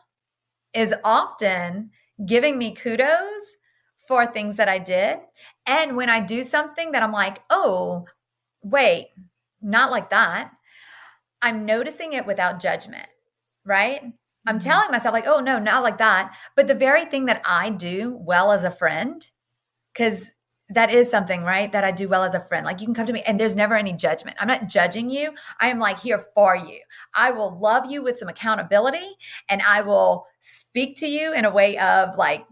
is often giving me kudos for things that I did. And when I do something that I'm like, oh, wait, not like that, I'm noticing it without judgment, right? I'm telling myself like, oh, no, not like that. But the very thing that I do well as a friend, because that is something, right, that I do well as a friend. Like you can come to me and there's never any judgment. I'm not judging you. I am like here for you. I will love you with some accountability, and I will speak to you in a way of like,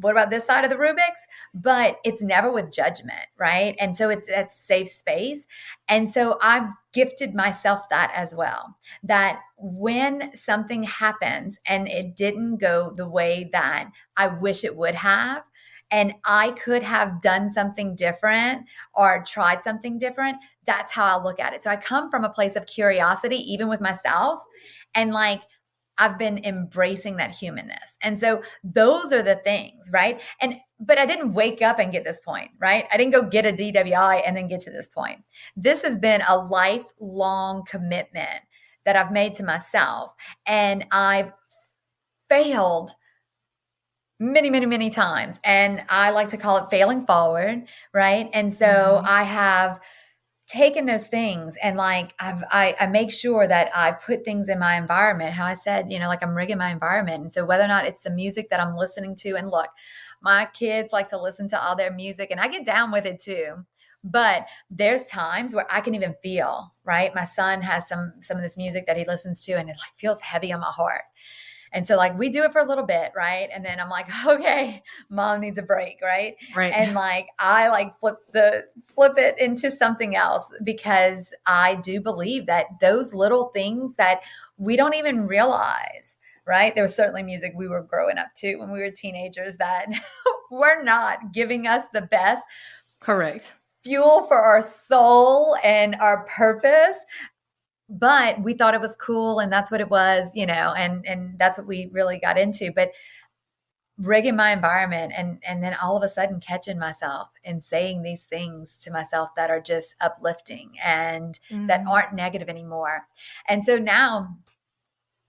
what about this side of the Rubik's? But it's never with judgment, right? And so it's that safe space. And so I've gifted myself that as well, that when something happens and it didn't go the way that I wish it would have, and I could have done something different or tried something different, that's how I look at it. So I come from a place of curiosity, even with myself. And like, I've been embracing that humanness. And so those are the things, right? But I didn't wake up and get this point, right? I didn't go get a DWI and then get to this point. This has been a lifelong commitment that I've made to myself. And I've failed many, many, many times. And I like to call it failing forward, right? And so I have taken those things and like I make sure that I put things in my environment, how I said, like I'm rigging my environment. And so whether or not it's the music that I'm listening to, and look, my kids like to listen to all their music and I get down with it too. But there's times where I can even feel, right? My son has some of this music that he listens to and it like feels heavy on my heart. And so like we do it for a little bit, right? And then I'm like, okay, mom needs a break, right? Right. And like I like flip it into something else, because I do believe that those little things that we don't even realize, right? There was certainly music we were growing up to when we were teenagers that were not giving us the best Correct. fuel for our soul and our purpose, but we thought it was cool and that's what it was, and that's what we really got into. But rigging my environment and then all of a sudden catching myself and saying these things to myself that are just uplifting and that aren't negative anymore. And so now,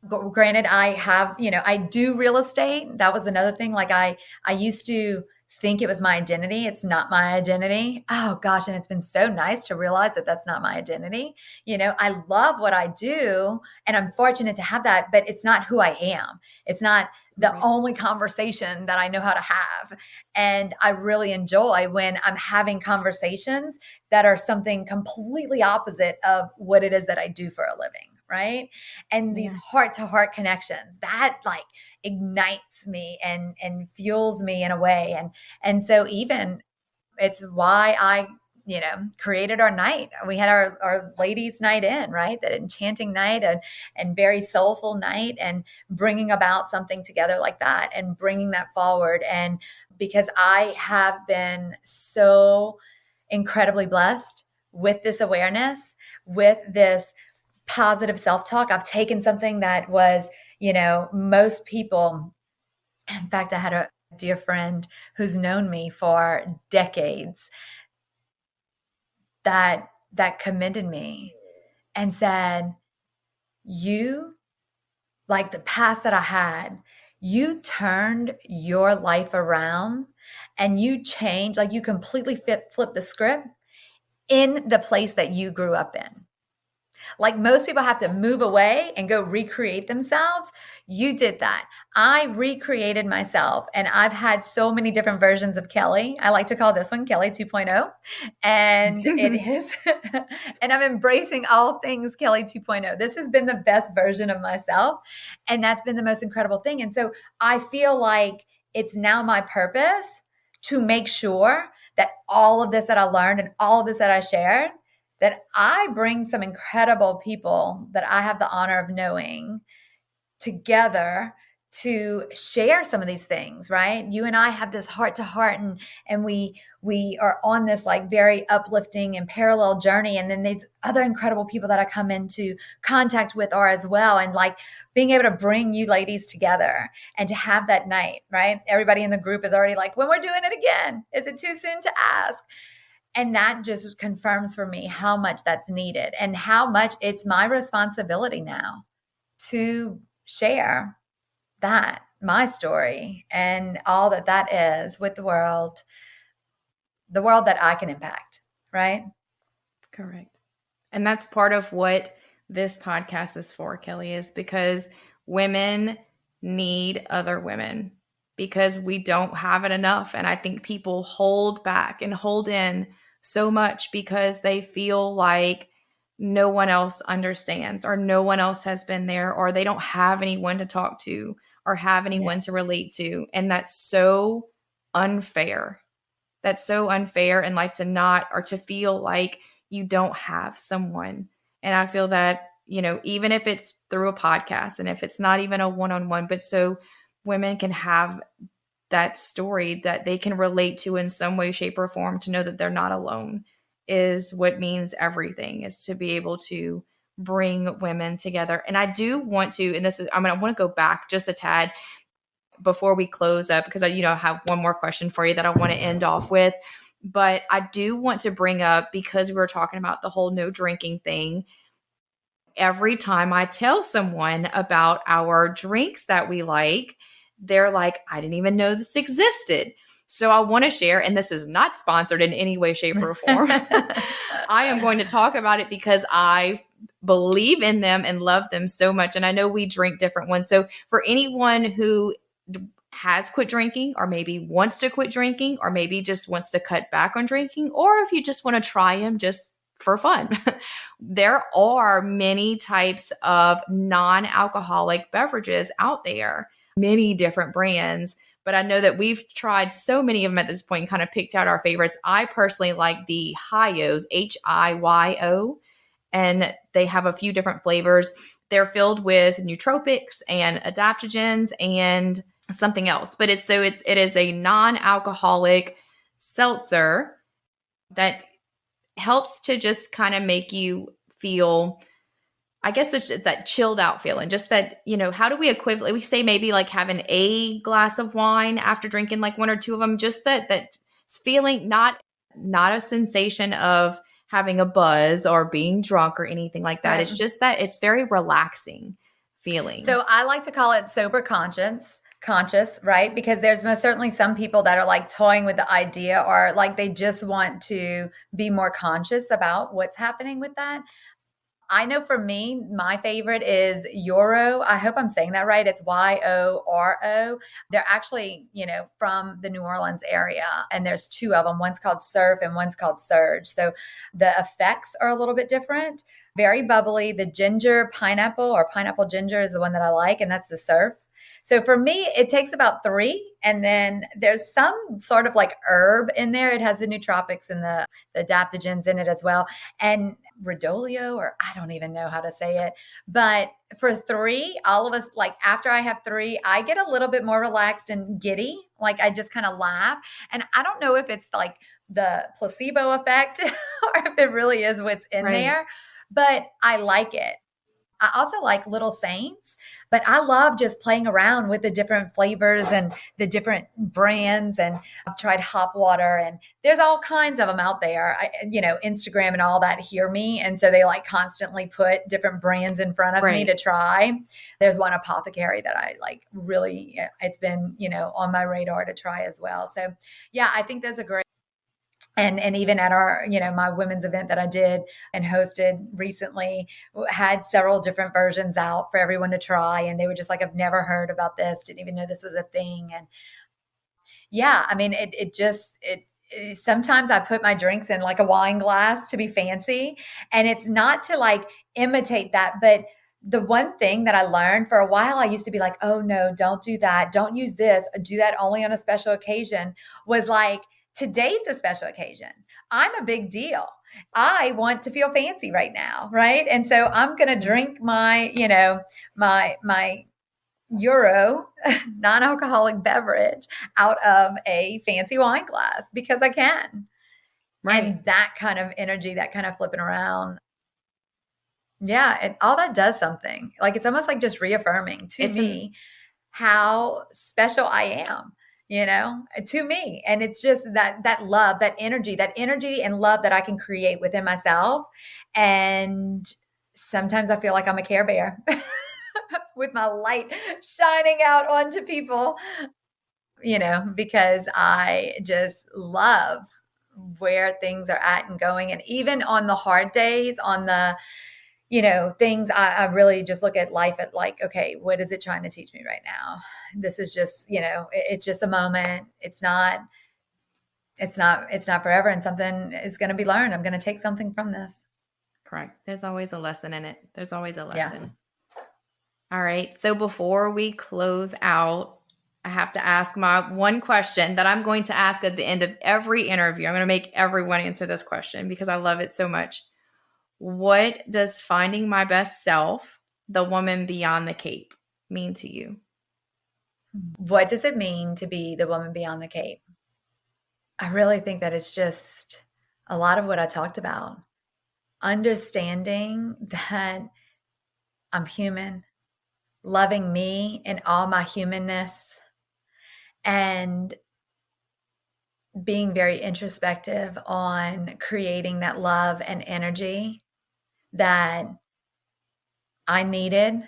granted, I have, I do real estate. That was another thing. Like I used to think it was my identity. It's not my identity. Oh gosh. And it's been so nice to realize that that's not my identity. I love what I do and I'm fortunate to have that, but it's not who I am. It's not the only conversation that I know how to have. And I really enjoy when I'm having conversations that are something completely opposite of what it is that I do for a living. Right. And these heart to heart connections that like ignites me and fuels me in a way. And so even it's why I, created our night. We had our ladies night in, right? That enchanting night and very soulful night, and bringing about something together like that and bringing that forward. And because I have been so incredibly blessed with this awareness, with this positive self-talk. I've taken something that was, most people, in fact, I had a dear friend who's known me for decades that commended me and said, you, like the past that I had, you turned your life around and you changed, like you completely flip the script in the place that you grew up in. Like most people have to move away and go recreate themselves. You did that. I recreated myself, and I've had so many different versions of Kelli. I like to call this one Kelli 2.0. And it is, and I'm embracing all things Kelli 2.0. This has been the best version of myself. And that's been the most incredible thing. And so I feel like it's now my purpose to make sure that all of this that I learned and all of this that I shared, that I bring some incredible people that I have the honor of knowing together to share some of these things, right? You and I have this heart to heart, and we are on this like very uplifting and parallel journey. And then there's other incredible people that I come into contact with are as well. And like being able to bring you ladies together and to have that night, right? Everybody in the group is already like, when we're doing it again, is it too soon to ask? And that just confirms for me how much that's needed and how much it's my responsibility now to share that, my story, and all that is with the world that I can impact, right? Correct. And that's part of what this podcast is for, Kelli, is because women need other women, because we don't have it enough. And I think people hold back and hold in so much because they feel like no one else understands, or no one else has been there, or they don't have anyone to talk to or have anyone to relate to. And that's so unfair. That's so unfair in life to not, or to feel like you don't have someone. And I feel that, even if it's through a podcast and if it's not even a one-on-one, but so women can have that story that they can relate to in some way, shape, or form, to know that they're not alone, is what means everything, is to be able to bring women together. And I do want to, and I want to go back just a tad before we close up, because I have one more question for you that I want to end off with. But I do want to bring up, because we were talking about the whole no drinking thing, every time I tell someone about our drinks that we like, they're like, I didn't even know this existed. So I want to share, and this is not sponsored in any way, shape, or form. I am going to talk about it because I believe in them and love them so much. And I know we drink different ones. So for anyone who has quit drinking, or maybe wants to quit drinking, or maybe just wants to cut back on drinking, or if you just want to try them just for fun, there are many types of non-alcoholic beverages out there, many different brands. But I know that we've tried so many of them at this point and kind of picked out our favorites. I personally like the Hiyo, Hiyo, and they have a few different flavors. They're filled with nootropics and adaptogens and something else. But it is a non-alcoholic seltzer that helps to just kind of make you feel, I guess it's just that chilled out feeling, just that, how do we equivalent? We say maybe like having a glass of wine after drinking like one or two of them, just that feeling, not a sensation of having a buzz or being drunk or anything like that. Right. It's just that it's very relaxing feeling. So I like to call it sober conscious, right? Because there's most certainly some people that are like toying with the idea, or like they just want to be more conscious about what's happening with that. I know for me, my favorite is Yoro. I hope I'm saying that right. It's Yoro. They're actually, from the New Orleans area, and there's two of them. One's called Surf and one's called Surge. So the effects are a little bit different. Very bubbly. The ginger pineapple or pineapple ginger is the one that I like, and that's the Surf. So for me, it takes about 3. And then there's some sort of like herb in there. It has the nootropics and the adaptogens in it as well. And Redolio, or I don't even know how to say it. But for 3, all of us, like after I have 3, I get a little bit more relaxed and giddy. Like I just kind of laugh. And I don't know if it's like the placebo effect or if it really is what's in there, but I like it. I also like Little Saints, but I love just playing around with the different flavors and the different brands. And I've tried hop water, and there's all kinds of them out there. Instagram and all that hear me. And so they like constantly put different brands in front of me to try. There's one Apothecary that I like really, it's been, on my radar to try as well. So yeah, I think those are great. And even at our, my women's event that I did and hosted recently, had several different versions out for everyone to try. And they were just like, I've never heard about this, didn't even know this was a thing. And yeah, I mean, sometimes I put my drinks in like a wine glass to be fancy. And it's not to like imitate that, but the one thing that I learned for a while, I used to be like, oh no, don't do that. Don't use this. Do that only on a special occasion, was like, today's the special occasion. I'm a big deal. I want to feel fancy right now, right? And so I'm going to drink my, my Euro non-alcoholic beverage out of a fancy wine glass because I can. Right. And that kind of energy, that kind of flipping around. Yeah, all that does something. Like it's almost like just reaffirming to me how special I am. To me. And it's just that love, that energy and love that I can create within myself. And sometimes I feel like I'm a Care Bear with my light shining out onto people, because I just love where things are at and going. And even on the hard days, on the things, I really just look at life at like, okay, what is it trying to teach me right now? This is just, it's just a moment. It's not forever, and something is going to be learned. I'm going to take something from this. Correct. There's always a lesson in it. There's always a lesson. Yeah. All right. So before we close out, I have to ask my one question that I'm going to ask at the end of every interview. I'm going to make everyone answer this question because I love it so much. What does finding my best self, the woman beyond the cape, mean to you? What does it mean to be the woman beyond the cape? I really think that it's just a lot of what I talked about. Understanding that I'm human, loving me in all my humanness, and being very introspective on creating that love and energy that I needed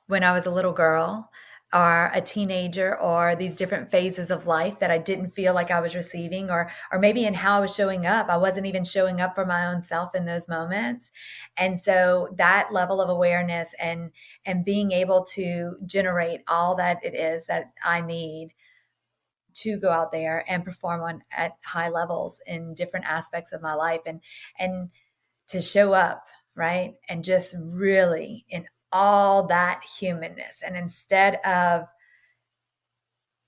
when I was a little girl, or a teenager, or these different phases of life that I didn't feel like I was receiving, or maybe in how I was showing up. I wasn't even showing up for my own self in those moments. And so that level of awareness and being able to generate all that it is that I need to go out there and perform at high levels in different aspects of my life, and to show up, right? And just really in all that humanness. And instead of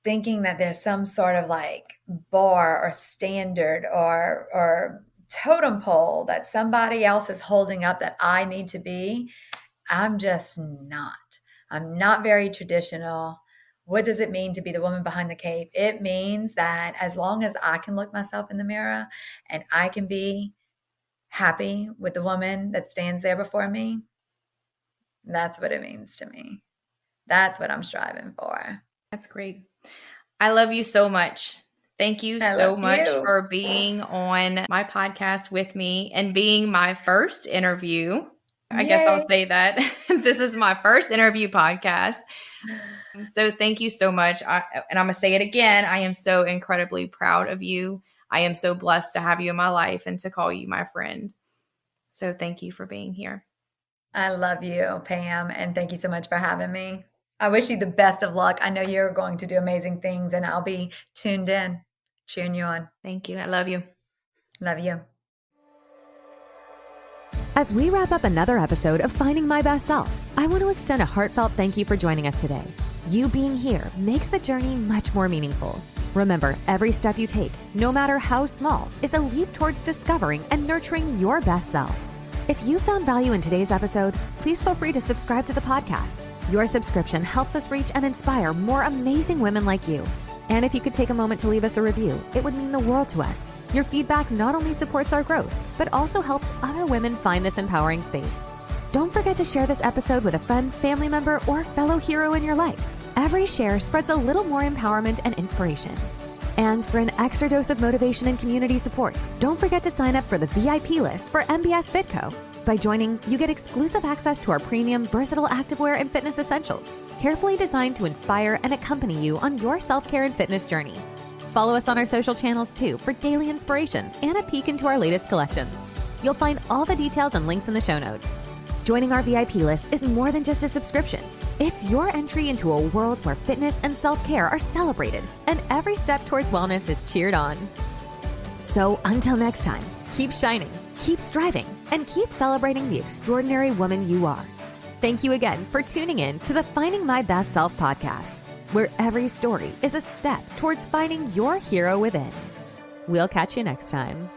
thinking that there's some sort of like bar or standard or totem pole that somebody else is holding up that I need to be, I'm just not. I'm not very traditional. What does it mean to be the woman behind the cape? It means that as long as I can look myself in the mirror and I can be happy with the woman that stands there before me, that's what it means to me. That's what I'm striving for. That's great. I love you so much. Thank you so much for being on my podcast with me and being my first interview. I guess I'll say that. This is my first interview podcast. So thank you so much. And I'm going to say it again. I am so incredibly proud of you. I am so blessed to have you in my life and to call you my friend. So thank you for being here. I love you, Pam. And thank you so much for having me. I wish you the best of luck. I know you're going to do amazing things, and I'll be tuned in, cheering you on. Thank you. I love you. Love you. As we wrap up another episode of Finding My Best Self, I want to extend a heartfelt thank you for joining us today. You being here makes the journey much more meaningful. Remember, every step you take, no matter how small, is a leap towards discovering and nurturing your best self. If you found value in today's episode, please feel free to subscribe to the podcast. Your subscription helps us reach and inspire more amazing women like you. And if you could take a moment to leave us a review, it would mean the world to us. Your feedback not only supports our growth, but also helps other women find this empowering space. Don't forget to share this episode with a friend, family member, or fellow hero in your life. Every share spreads a little more empowerment and inspiration. And for an extra dose of motivation and community support, don't forget to sign up for the VIP list for MBS Fitco. By joining, you get exclusive access to our premium, versatile activewear and fitness essentials, carefully designed to inspire and accompany you on your self-care and fitness journey. Follow us on our social channels too for daily inspiration and a peek into our latest collections. You'll find all the details and links in the show notes. Joining our VIP list is more than just a subscription. It's your entry into a world where fitness and self-care are celebrated and every step towards wellness is cheered on. So until next time, keep shining, keep striving, and keep celebrating the extraordinary woman you are. Thank you again for tuning in to the Finding My Best Self podcast, where every story is a step towards finding your hero within. We'll catch you next time.